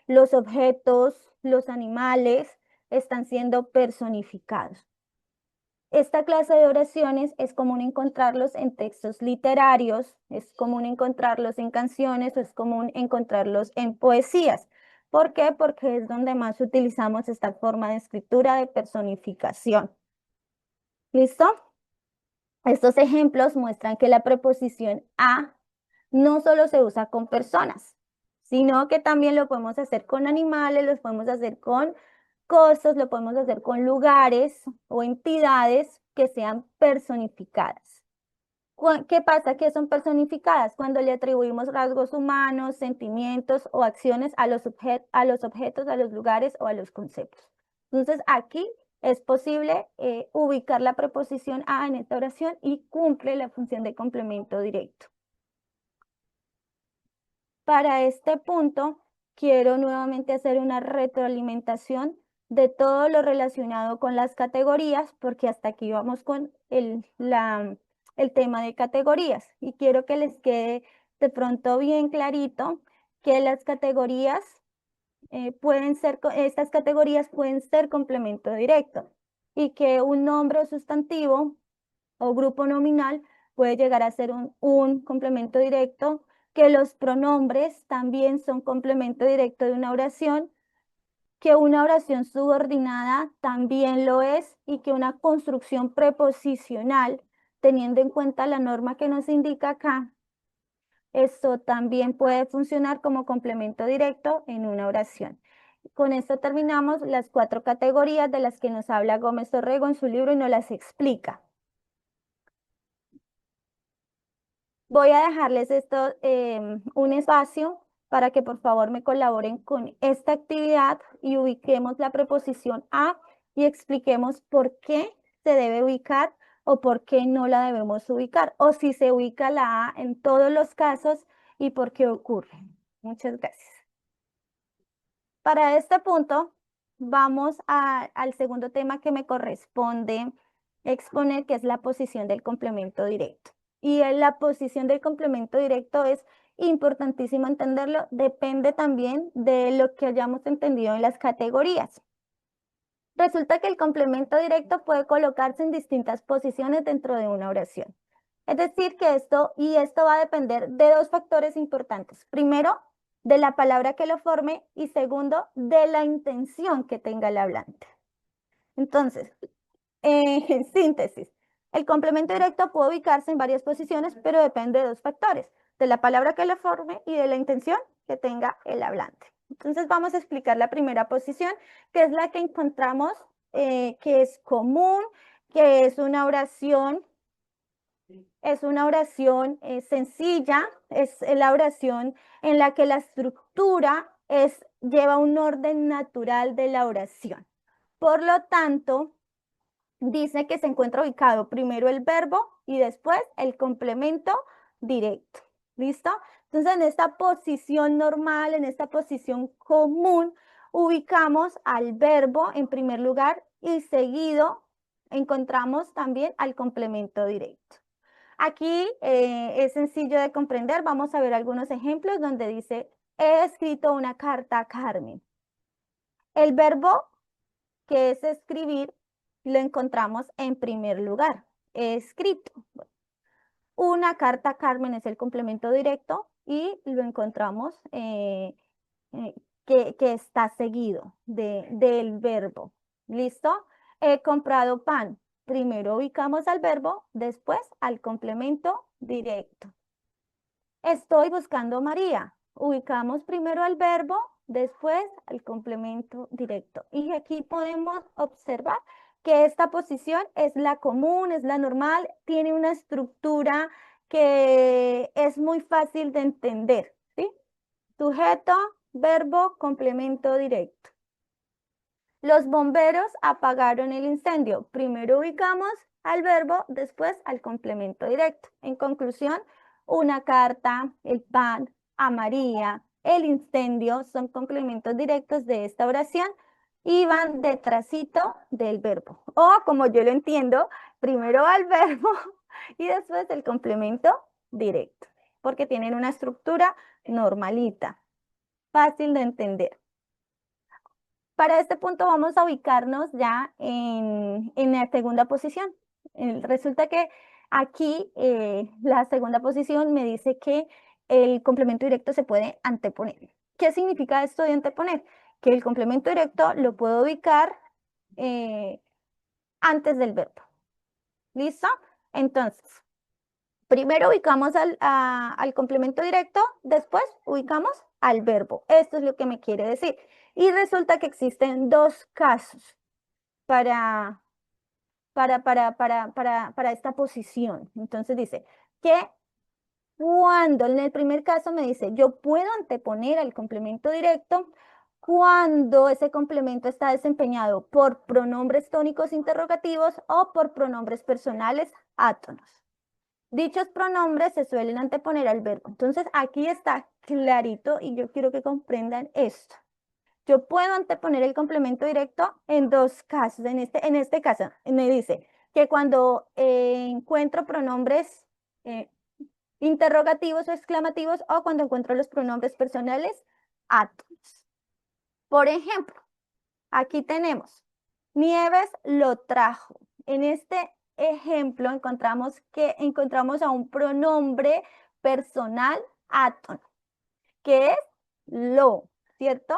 los objetos, los animales están siendo personificados. Esta clase de oraciones es común encontrarlos en textos literarios, es común encontrarlos en canciones o es común encontrarlos en poesías. ¿Por qué? Porque es donde más utilizamos esta forma de escritura de personificación. ¿Listo? Estos ejemplos muestran que la preposición a no solo se usa con personas, sino que también lo podemos hacer con animales, lo podemos hacer con cosas, lo podemos hacer con lugares o entidades que sean personificadas. ¿Qué pasa? Que son personificadas cuando le atribuimos rasgos humanos, sentimientos o acciones a los objetos, a los lugares o a los conceptos. Entonces, aquí es posible ubicar la preposición a en esta oración y cumple la función de complemento directo. Para este punto, quiero nuevamente hacer una retroalimentación de todo lo relacionado con las categorías, porque hasta aquí vamos con el tema de categorías. Y quiero que les quede de pronto bien clarito que las categorías estas categorías pueden ser complemento directo y que un nombre o sustantivo o grupo nominal puede llegar a ser un complemento directo, que los pronombres también son complemento directo de una oración, que una oración subordinada también lo es y que una construcción preposicional, teniendo en cuenta la norma que nos indica acá, esto también puede funcionar como complemento directo en una oración. Con esto terminamos las 4 categorías de las que nos habla Gómez Torrego en su libro y nos las explica. Voy a dejarles un espacio para que por favor me colaboren con esta actividad y ubiquemos la preposición a y expliquemos por qué se debe ubicar o por qué no la debemos ubicar, o si se ubica la a en todos los casos y por qué ocurre. Muchas gracias. Para este punto, vamos al segundo tema que me corresponde exponer, que es la posición del complemento directo. Y en la posición del complemento directo es importantísimo entenderlo, depende también de lo que hayamos entendido en las categorías. Resulta que el complemento directo puede colocarse en distintas posiciones dentro de una oración. Es decir, que esto va a depender de 2 factores importantes. Primero, de la palabra que lo forme y segundo, de la intención que tenga el hablante. Entonces, en síntesis, El complemento directo puede ubicarse en varias posiciones, pero depende de dos factores, de la palabra que lo forme y de la intención que tenga el hablante. Entonces vamos a explicar la primera posición, que es la que encontramos, que es común, que es una oración sencilla, es la oración en la que la estructura lleva un orden natural de la oración. Por lo tanto, dice que se encuentra ubicado primero el verbo y después el complemento directo. ¿Listo? Entonces, en esta posición normal, en esta posición común, ubicamos al verbo en primer lugar y seguido encontramos también al complemento directo. Aquí es sencillo de comprender. Vamos a ver algunos ejemplos donde dice, he escrito una carta a Carmen. El verbo que es escribir lo encontramos en primer lugar. He escrito. Una carta a Carmen es el complemento directo y lo encontramos eh, que está seguido del verbo. ¿Listo? He comprado pan. Primero ubicamos al verbo, después al complemento directo. Estoy buscando a María. Ubicamos primero al verbo, después al complemento directo. Y aquí podemos observar que esta posición es la común, es la normal, tiene una estructura que es muy fácil de entender, ¿sí? Sujeto, verbo, complemento directo. Los bomberos apagaron el incendio. Primero ubicamos al verbo, después al complemento directo. En conclusión, una carta, el pan, a María, el incendio son complementos directos de esta oración y van detrásito del verbo. O como yo lo entiendo, primero va el verbo y después el complemento directo, porque tienen una estructura normalita, fácil de entender. Para este punto vamos a ubicarnos ya en la segunda posición. Resulta que aquí la segunda posición me dice que el complemento directo se puede anteponer. ¿Qué significa esto de anteponer? Que el complemento directo lo puedo ubicar antes del verbo. ¿Listo? Entonces, primero ubicamos al complemento directo, después ubicamos al verbo. Esto es lo que me quiere decir. Y resulta que existen dos casos para esta posición. Entonces dice que cuando, en el primer caso me dice, yo puedo anteponer al complemento directo cuando ese complemento está desempeñado por pronombres tónicos interrogativos o por pronombres personales átonos. Dichos pronombres se suelen anteponer al verbo. Entonces, aquí está clarito y yo quiero que comprendan esto. Yo puedo anteponer el complemento directo en dos casos. En este caso, me dice que cuando encuentro pronombres interrogativos o exclamativos o cuando encuentro los pronombres personales átomos. Por ejemplo, aquí tenemos, Nieves lo trajo. En este ejemplo encontramos a un pronombre personal átono, que es lo, ¿cierto?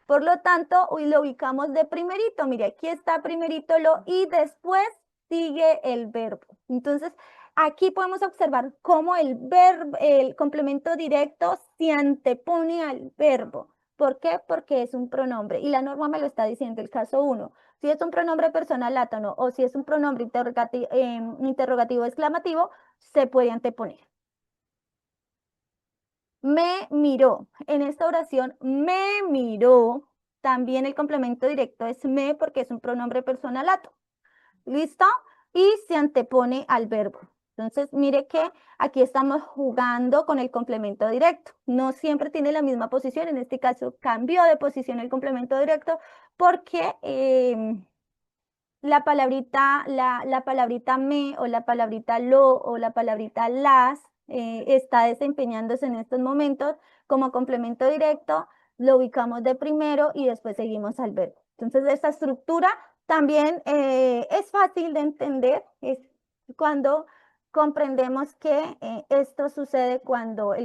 Por lo tanto, hoy lo ubicamos de primerito. Mire, aquí está primerito lo y después sigue el verbo. Entonces, aquí podemos observar cómo el complemento directo se antepone al verbo. ¿Por qué? Porque es un pronombre. Y la norma me lo está diciendo, el caso 1. Si es un pronombre personal átono o si es un pronombre interrogativo exclamativo, se puede anteponer. Me miró. En esta oración, me miró. También el complemento directo es me porque es un pronombre personal átono. ¿Listo? Y se antepone al verbo. Entonces, mire que aquí estamos jugando con el complemento directo. No siempre tiene la misma posición. En este caso, cambió de posición el complemento directo porque la palabrita me o la palabrita lo o la palabrita las está desempeñándose en estos momentos como complemento directo, lo ubicamos de primero y después seguimos al verbo. Entonces, esta estructura también es fácil de entender, es cuando comprendemos que esto sucede cuando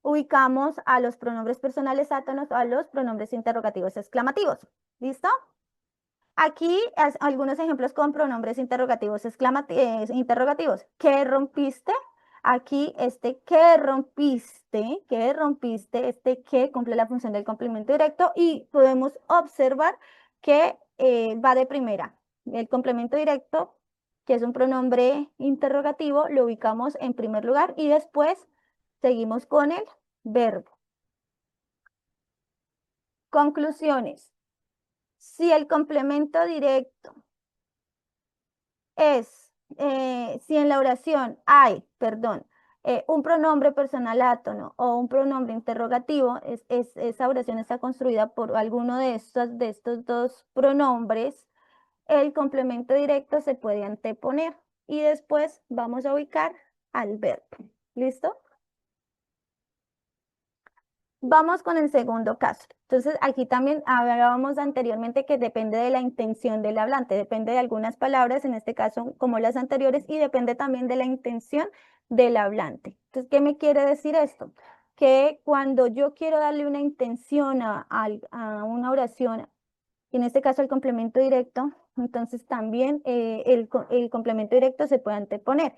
ubicamos a los pronombres personales átonos o a los pronombres interrogativos exclamativos. ¿Listo? Aquí algunos ejemplos con pronombres interrogativos, interrogativos. ¿Qué rompiste? Aquí este ¿qué rompiste? ¿Qué rompiste? Este ¿qué? Cumple la función del complemento directo y podemos observar que va de primera. El complemento directo, que es un pronombre interrogativo, lo ubicamos en primer lugar y después seguimos con el verbo. Conclusiones. Si el complemento directo es, si en la oración hay, perdón, un pronombre personal átono o un pronombre interrogativo, esa oración está construida por alguno de estos dos pronombres, el complemento directo se puede anteponer y después vamos a ubicar al verbo. ¿Listo? Vamos con el segundo caso. Entonces, aquí también hablábamos anteriormente que depende de la intención del hablante, depende de algunas palabras, en este caso como las anteriores, y depende también de la intención del hablante. Entonces, ¿qué me quiere decir esto? Que cuando yo quiero darle una intención a una oración, y en este caso el complemento directo, entonces también el complemento directo se puede anteponer.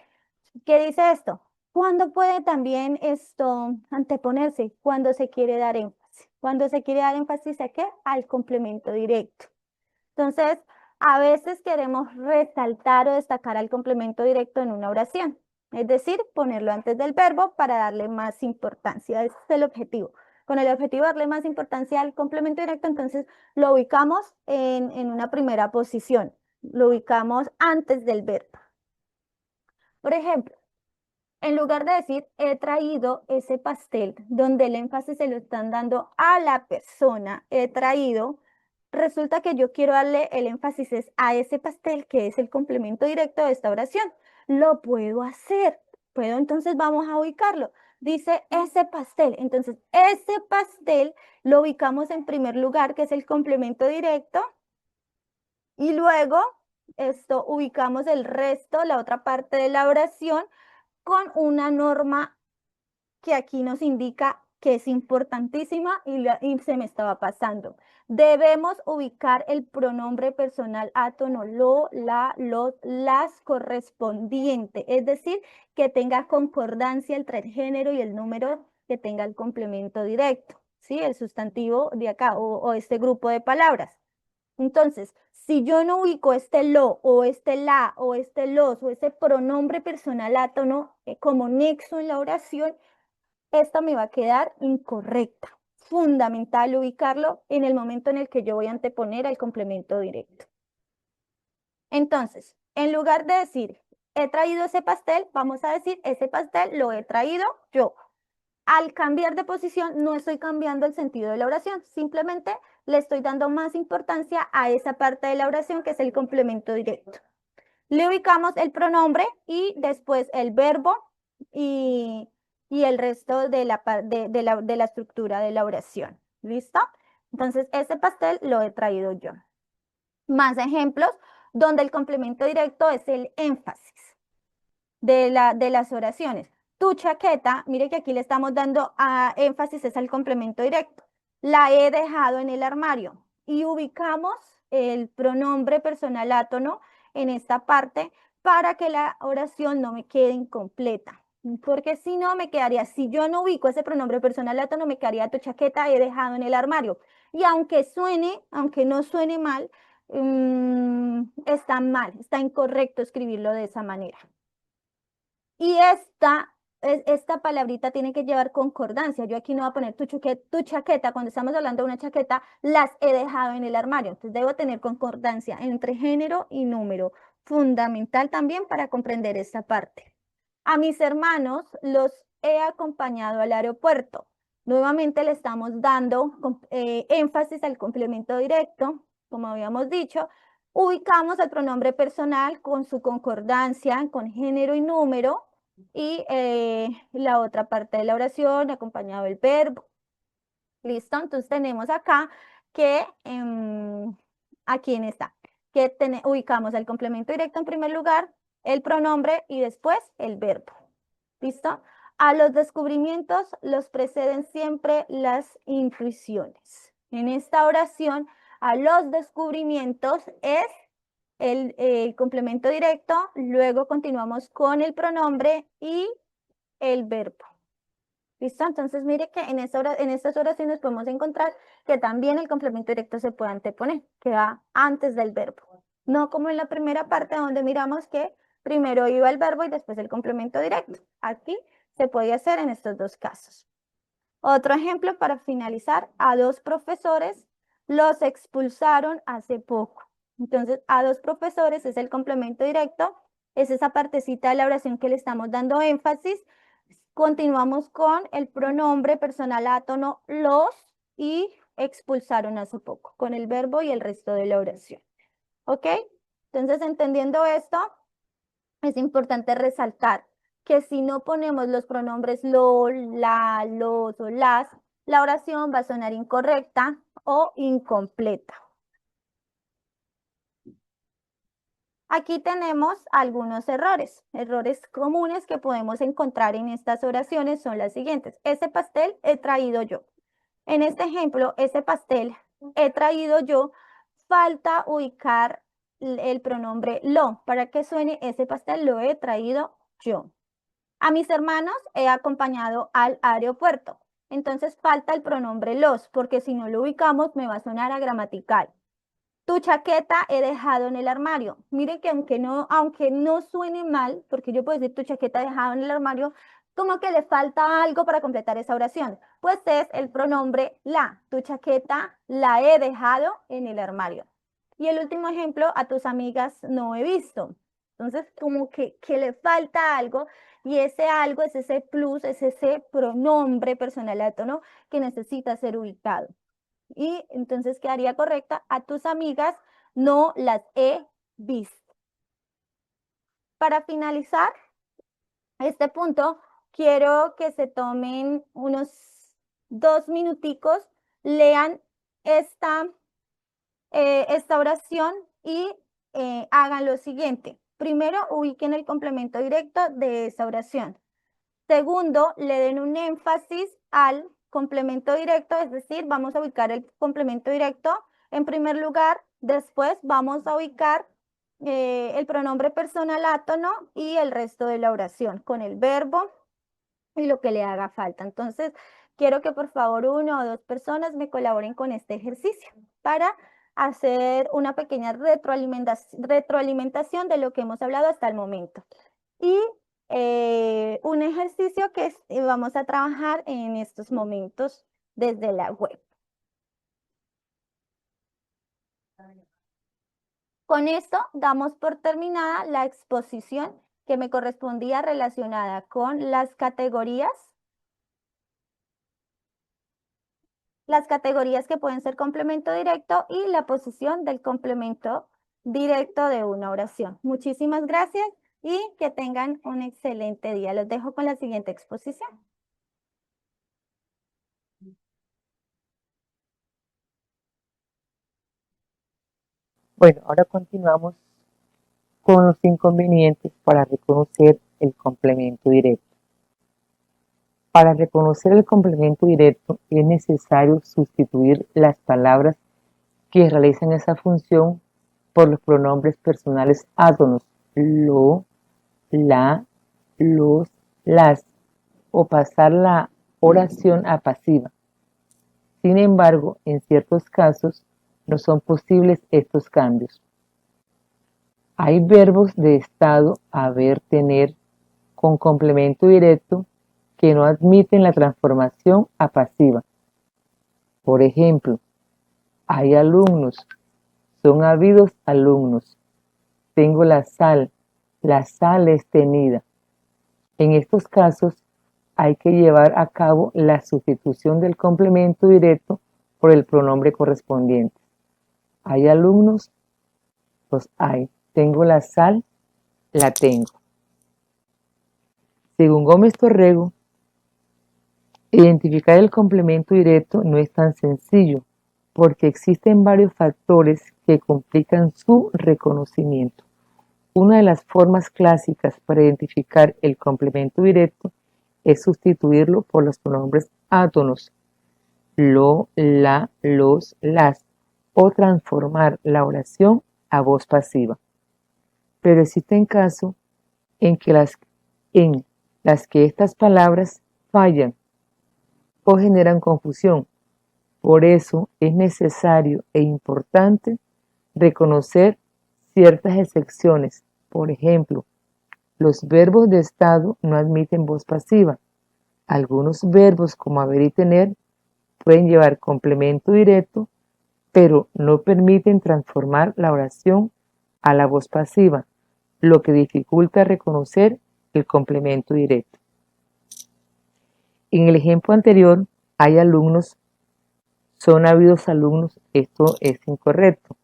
¿Qué dice esto? ¿Cuándo puede también esto anteponerse? Cuando se quiere dar énfasis. Cuando se quiere dar énfasis ¿a qué? Al complemento directo. Entonces, a veces queremos resaltar o destacar al complemento directo en una oración. Es decir, ponerlo antes del verbo para darle más importancia. Ese es el objetivo. Con el objetivo de darle más importancia al complemento directo, entonces lo ubicamos en una primera posición. Lo ubicamos antes del verbo. Por ejemplo, en lugar de decir, he traído ese pastel, donde el énfasis se lo están dando a la persona, he traído, resulta que yo quiero darle el énfasis es a ese pastel, que es el complemento directo de esta oración. Lo puedo hacer. Puedo, entonces vamos a ubicarlo. Dice ese pastel. Entonces, ese pastel lo ubicamos en primer lugar, que es el complemento directo. Y luego, esto ubicamos el resto, la otra parte de la oración, con una norma que aquí nos indica que es importantísima y se me estaba pasando. Debemos ubicar el pronombre personal átono, lo, la, los, las correspondiente, es decir, que tenga concordancia entre el género y el número que tenga el complemento directo, ¿sí? El sustantivo de acá o este grupo de palabras. Entonces, si yo no ubico este lo o este la o este los o ese pronombre personal átono como nexo en la oración, esta me va a quedar incorrecta. Fundamental ubicarlo en el momento en el que yo voy a anteponer al complemento directo. Entonces, en lugar de decir, he traído ese pastel, vamos a decir, ese pastel lo he traído yo. Al cambiar de posición, no estoy cambiando el sentido de la oración, simplemente le estoy dando más importancia a esa parte de la oración que es el complemento directo. Le ubicamos el pronombre y después el verbo y el resto de la estructura de la oración. ¿Listo? Entonces, ese pastel lo he traído yo. Más ejemplos donde el complemento directo es el énfasis de las oraciones. Tu chaqueta, mire que aquí le estamos dando énfasis es al complemento directo. La he dejado en el armario y ubicamos el pronombre personal átono en esta parte para que la oración no me quede incompleta. Porque si no me quedaría, si yo no ubico ese pronombre personal átono, me quedaría tu chaqueta he dejado en el armario. Y aunque no suene mal, está mal, está incorrecto escribirlo de esa manera. Y esta palabrita tiene que llevar concordancia. Yo aquí no voy a poner tu chaqueta. Cuando estamos hablando de una chaqueta, las he dejado en el armario. Entonces debo tener concordancia entre género y número. Fundamental también para comprender esta parte. A mis hermanos los he acompañado al aeropuerto. Nuevamente le estamos dando énfasis al complemento directo, como habíamos dicho. Ubicamos el pronombre personal con su concordancia, con género y número, y la otra parte de la oración acompañado del verbo. ¿Listo? Entonces tenemos acá que, aquí está, que ubicamos el complemento directo en primer lugar, el pronombre y después el verbo. ¿Listo? A los descubrimientos los preceden siempre las intuiciones. En esta oración a los descubrimientos es el complemento directo, luego continuamos con el pronombre y el verbo. ¿Listo? Entonces, mire que en estas oraciones podemos encontrar que también el complemento directo se puede anteponer, que va antes del verbo. No como en la primera parte donde miramos que primero iba el verbo y después el complemento directo. Aquí se podía hacer en estos dos casos. Otro ejemplo para finalizar, a 2 profesores los expulsaron hace poco. Entonces, a 2 profesores es el complemento directo, es esa partecita de la oración que le estamos dando énfasis. Continuamos con el pronombre personal átono los y expulsaron hace poco, con el verbo y el resto de la oración. ¿Ok? Entonces, entendiendo esto, es importante resaltar que si no ponemos los pronombres lo, la, los o las, la oración va a sonar incorrecta o incompleta. Aquí tenemos algunos errores. Errores comunes que podemos encontrar en estas oraciones son las siguientes. Ese pastel he traído yo. En este ejemplo, ese pastel he traído yo, falta ubicar el pronombre lo. Para que suene ese pastel lo he traído yo. A mis hermanos he acompañado al aeropuerto. Entonces falta el pronombre los, porque si no lo ubicamos me va a sonar agramatical. Tu chaqueta he dejado en el armario. Miren que aunque no suene mal, porque yo puedo decir tu chaqueta he dejado en el armario, como que le falta algo para completar esa oración. Pues es el pronombre la. Tu chaqueta la he dejado en el armario. Y el último ejemplo, a tus amigas no he visto. Entonces, como que le falta algo y ese algo es ese plus, es ese pronombre personal átono que necesita ser ubicado. Y entonces quedaría correcta, a tus amigas no las he visto. Para finalizar este punto, quiero que se tomen unos 2 minuticos, lean esta oración y hagan lo siguiente. Primero, ubiquen el complemento directo de esa oración. Segundo, le den un énfasis al complemento directo, es decir, vamos a ubicar el complemento directo en primer lugar, después vamos a ubicar el pronombre personal átono y el resto de la oración con el verbo y lo que le haga falta. Entonces, quiero que por favor 1 o 2 personas me colaboren con este ejercicio para hacer una pequeña retroalimentación de lo que hemos hablado hasta el momento. Y un ejercicio que vamos a trabajar en estos momentos desde la web. Con esto damos por terminada la exposición que me correspondía relacionada con las categorías que pueden ser complemento directo y la posición del complemento directo de una oración. Muchísimas gracias y que tengan un excelente día. Los dejo con la siguiente exposición.
Bueno, ahora continuamos con los inconvenientes para reconocer el complemento directo. Para reconocer el complemento directo es necesario sustituir las palabras que realizan esa función por los pronombres personales átonos lo, la, los, las, o pasar la oración a pasiva. Sin embargo, en ciertos casos no son posibles estos cambios. Hay verbos de estado haber, tener con complemento directo que no admiten la transformación a pasiva. Por ejemplo, hay alumnos, son habidos alumnos. Tengo la sal es tenida. En estos casos hay que llevar a cabo la sustitución del complemento directo por el pronombre correspondiente. ¿Hay alumnos? Pues hay. Tengo la sal, la tengo. Según Gómez Torrego, identificar el complemento directo no es tan sencillo porque existen varios factores que complican su reconocimiento. Una de las formas clásicas para identificar el complemento directo es sustituirlo por los pronombres átonos, lo, la, los, las, o transformar la oración a voz pasiva. Pero existen casos en las que estas palabras fallan o generan confusión. Por eso es necesario e importante reconocer ciertas excepciones. Por ejemplo, los verbos de estado no admiten voz pasiva. Algunos verbos como haber y tener pueden llevar complemento directo, pero no permiten transformar la oración a la voz pasiva, lo que dificulta reconocer el complemento directo. En el ejemplo anterior, son habidos alumnos, esto es incorrecto.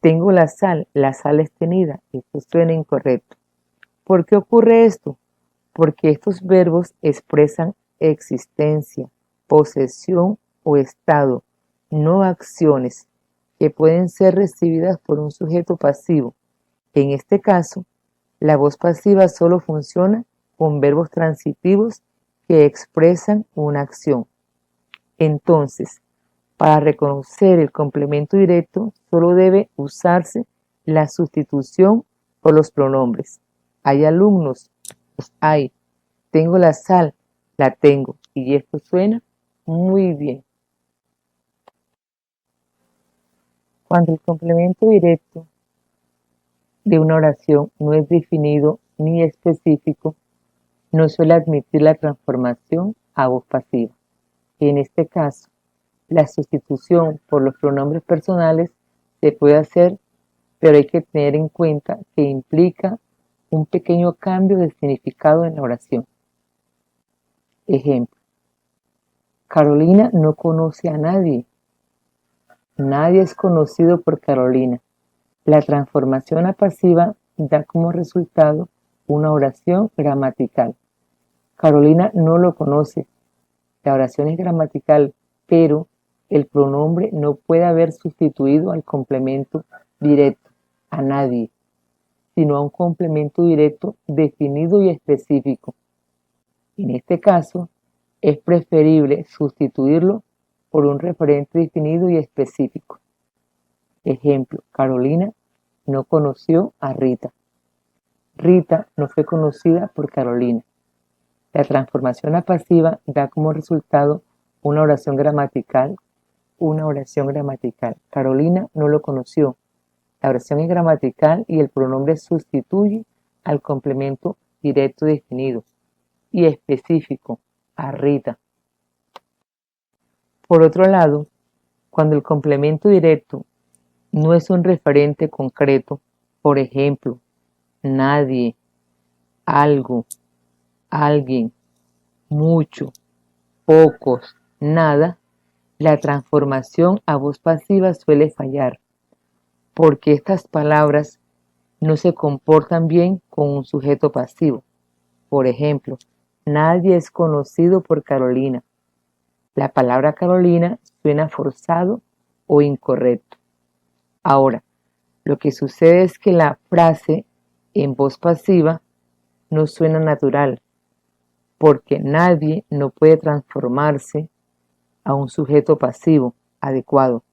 Tengo la sal es tenida, esto suena incorrecto. ¿Por qué ocurre esto? Porque estos verbos expresan existencia, posesión o estado, no acciones, que pueden ser recibidas por un sujeto pasivo. En este caso, la voz pasiva solo funciona con verbos transitivos que expresan una acción. Entonces, para reconocer el complemento directo, solo debe usarse la sustitución por los pronombres. Hay alumnos, los hay. Tengo la sal, la tengo. Y esto suena muy bien. Cuando el complemento directo de una oración no es definido ni específico, no suele admitir la transformación a voz pasiva. En este caso, la sustitución por los pronombres personales se puede hacer, pero hay que tener en cuenta que implica un pequeño cambio de significado en la oración. Ejemplo: Carolina no conoce a nadie. Nadie es conocido por Carolina. La transformación a pasiva da como resultado una oración gramatical. Carolina no lo conoce. La oración es gramatical, pero el pronombre no puede haber sustituido al complemento directo, a nadie, sino a un complemento directo definido y específico. En este caso, es preferible sustituirlo por un referente definido y específico. Ejemplo: Carolina no conoció a Rita. Rita no fue conocida por Carolina. La transformación a pasiva da como resultado una oración gramatical. Carolina no lo conoció. La oración es gramatical y el pronombre sustituye al complemento directo definido y específico, a Rita. Por otro lado, cuando el complemento directo no es un referente concreto, por ejemplo, nadie, algo, alguien, mucho, pocos, nada, la transformación a voz pasiva suele fallar, porque estas palabras no se comportan bien con un sujeto pasivo. Por ejemplo, nadie es conocido por Carolina. La palabra Carolina suena forzado o incorrecto. Ahora, lo que sucede es que la frase en voz pasiva no suena natural, porque nadie no puede transformarse a un sujeto pasivo adecuado.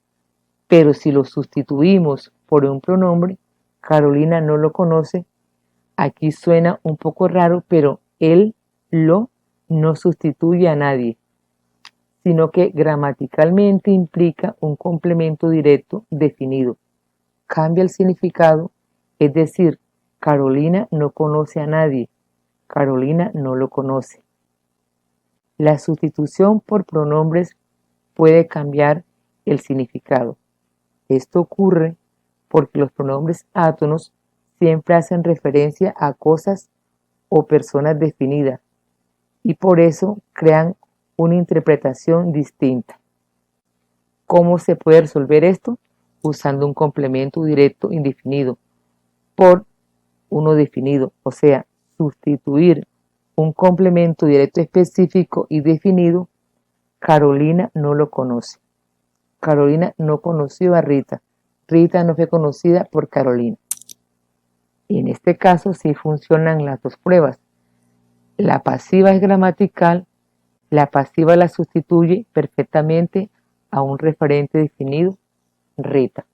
Pero si lo sustituimos por un pronombre, Carolina no lo conoce, aquí suena un poco raro, pero lo no sustituye a nadie, sino que gramaticalmente implica un complemento directo definido. Cambia el significado, es decir, Carolina no conoce a nadie, Carolina no lo conoce. La sustitución por pronombres puede cambiar el significado. Esto ocurre porque los pronombres átonos siempre hacen referencia a cosas o personas definidas y por eso crean una interpretación distinta. ¿Cómo se puede resolver esto? Usando un complemento directo indefinido por uno definido, o sea, sustituir un complemento directo específico y definido. Carolina no lo conoce. Carolina no conoció a Rita. Rita no fue conocida por Carolina. En este caso sí funcionan las dos pruebas. La pasiva es gramatical, la pasiva la sustituye perfectamente a un referente definido, Rita.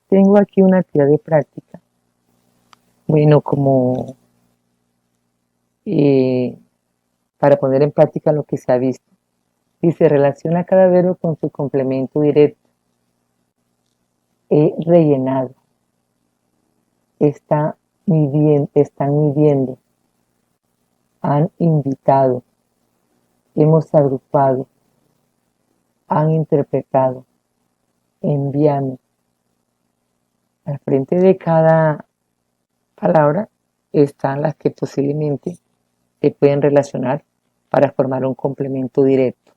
Tengo aquí una actividad de práctica. Bueno, como para poner en práctica lo que se ha visto. Y se relaciona cada verbo con su complemento directo. He rellenado. Están midiendo. Han invitado. Hemos agrupado. Han interpretado. Enviamos. Al frente de cada palabra están las que posiblemente se pueden relacionar para formar un complemento directo.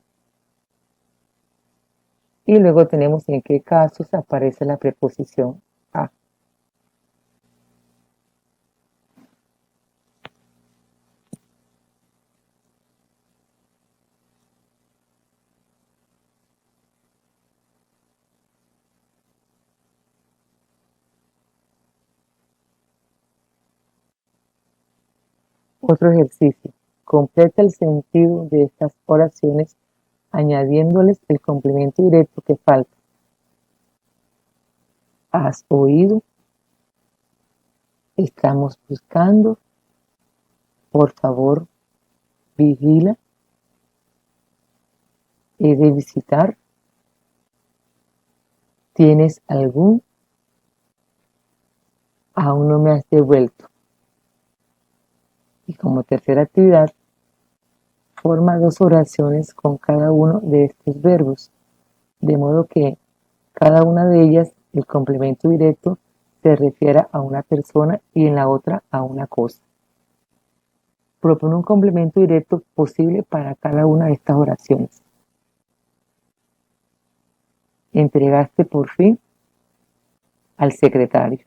Y luego tenemos en qué casos aparece la preposición a. Otro ejercicio. Completa el sentido de estas oraciones añadiéndoles el complemento directo que falta. ¿Has oído? Estamos buscando. Por favor, vigila. He de visitar. ¿Tienes algún? Aún no me has devuelto. Y como tercera actividad, forma 2 oraciones con cada uno de estos verbos, de modo que cada una de ellas, el complemento directo, se refiera a una persona y en la otra a una cosa. Propone un complemento directo posible para cada una de estas oraciones. Entregaste por fin al secretario.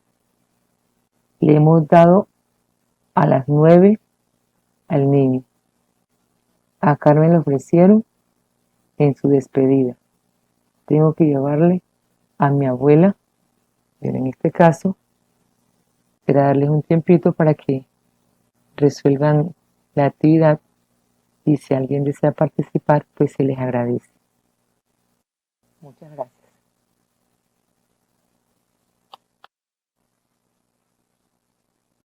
Le hemos dado a las 9 al niño. A Carmen le ofrecieron en su despedida. Tengo que llevarle a mi abuela, pero en este caso será darles un tiempito para que resuelvan la actividad y si alguien desea participar, pues se les agradece. Muchas gracias.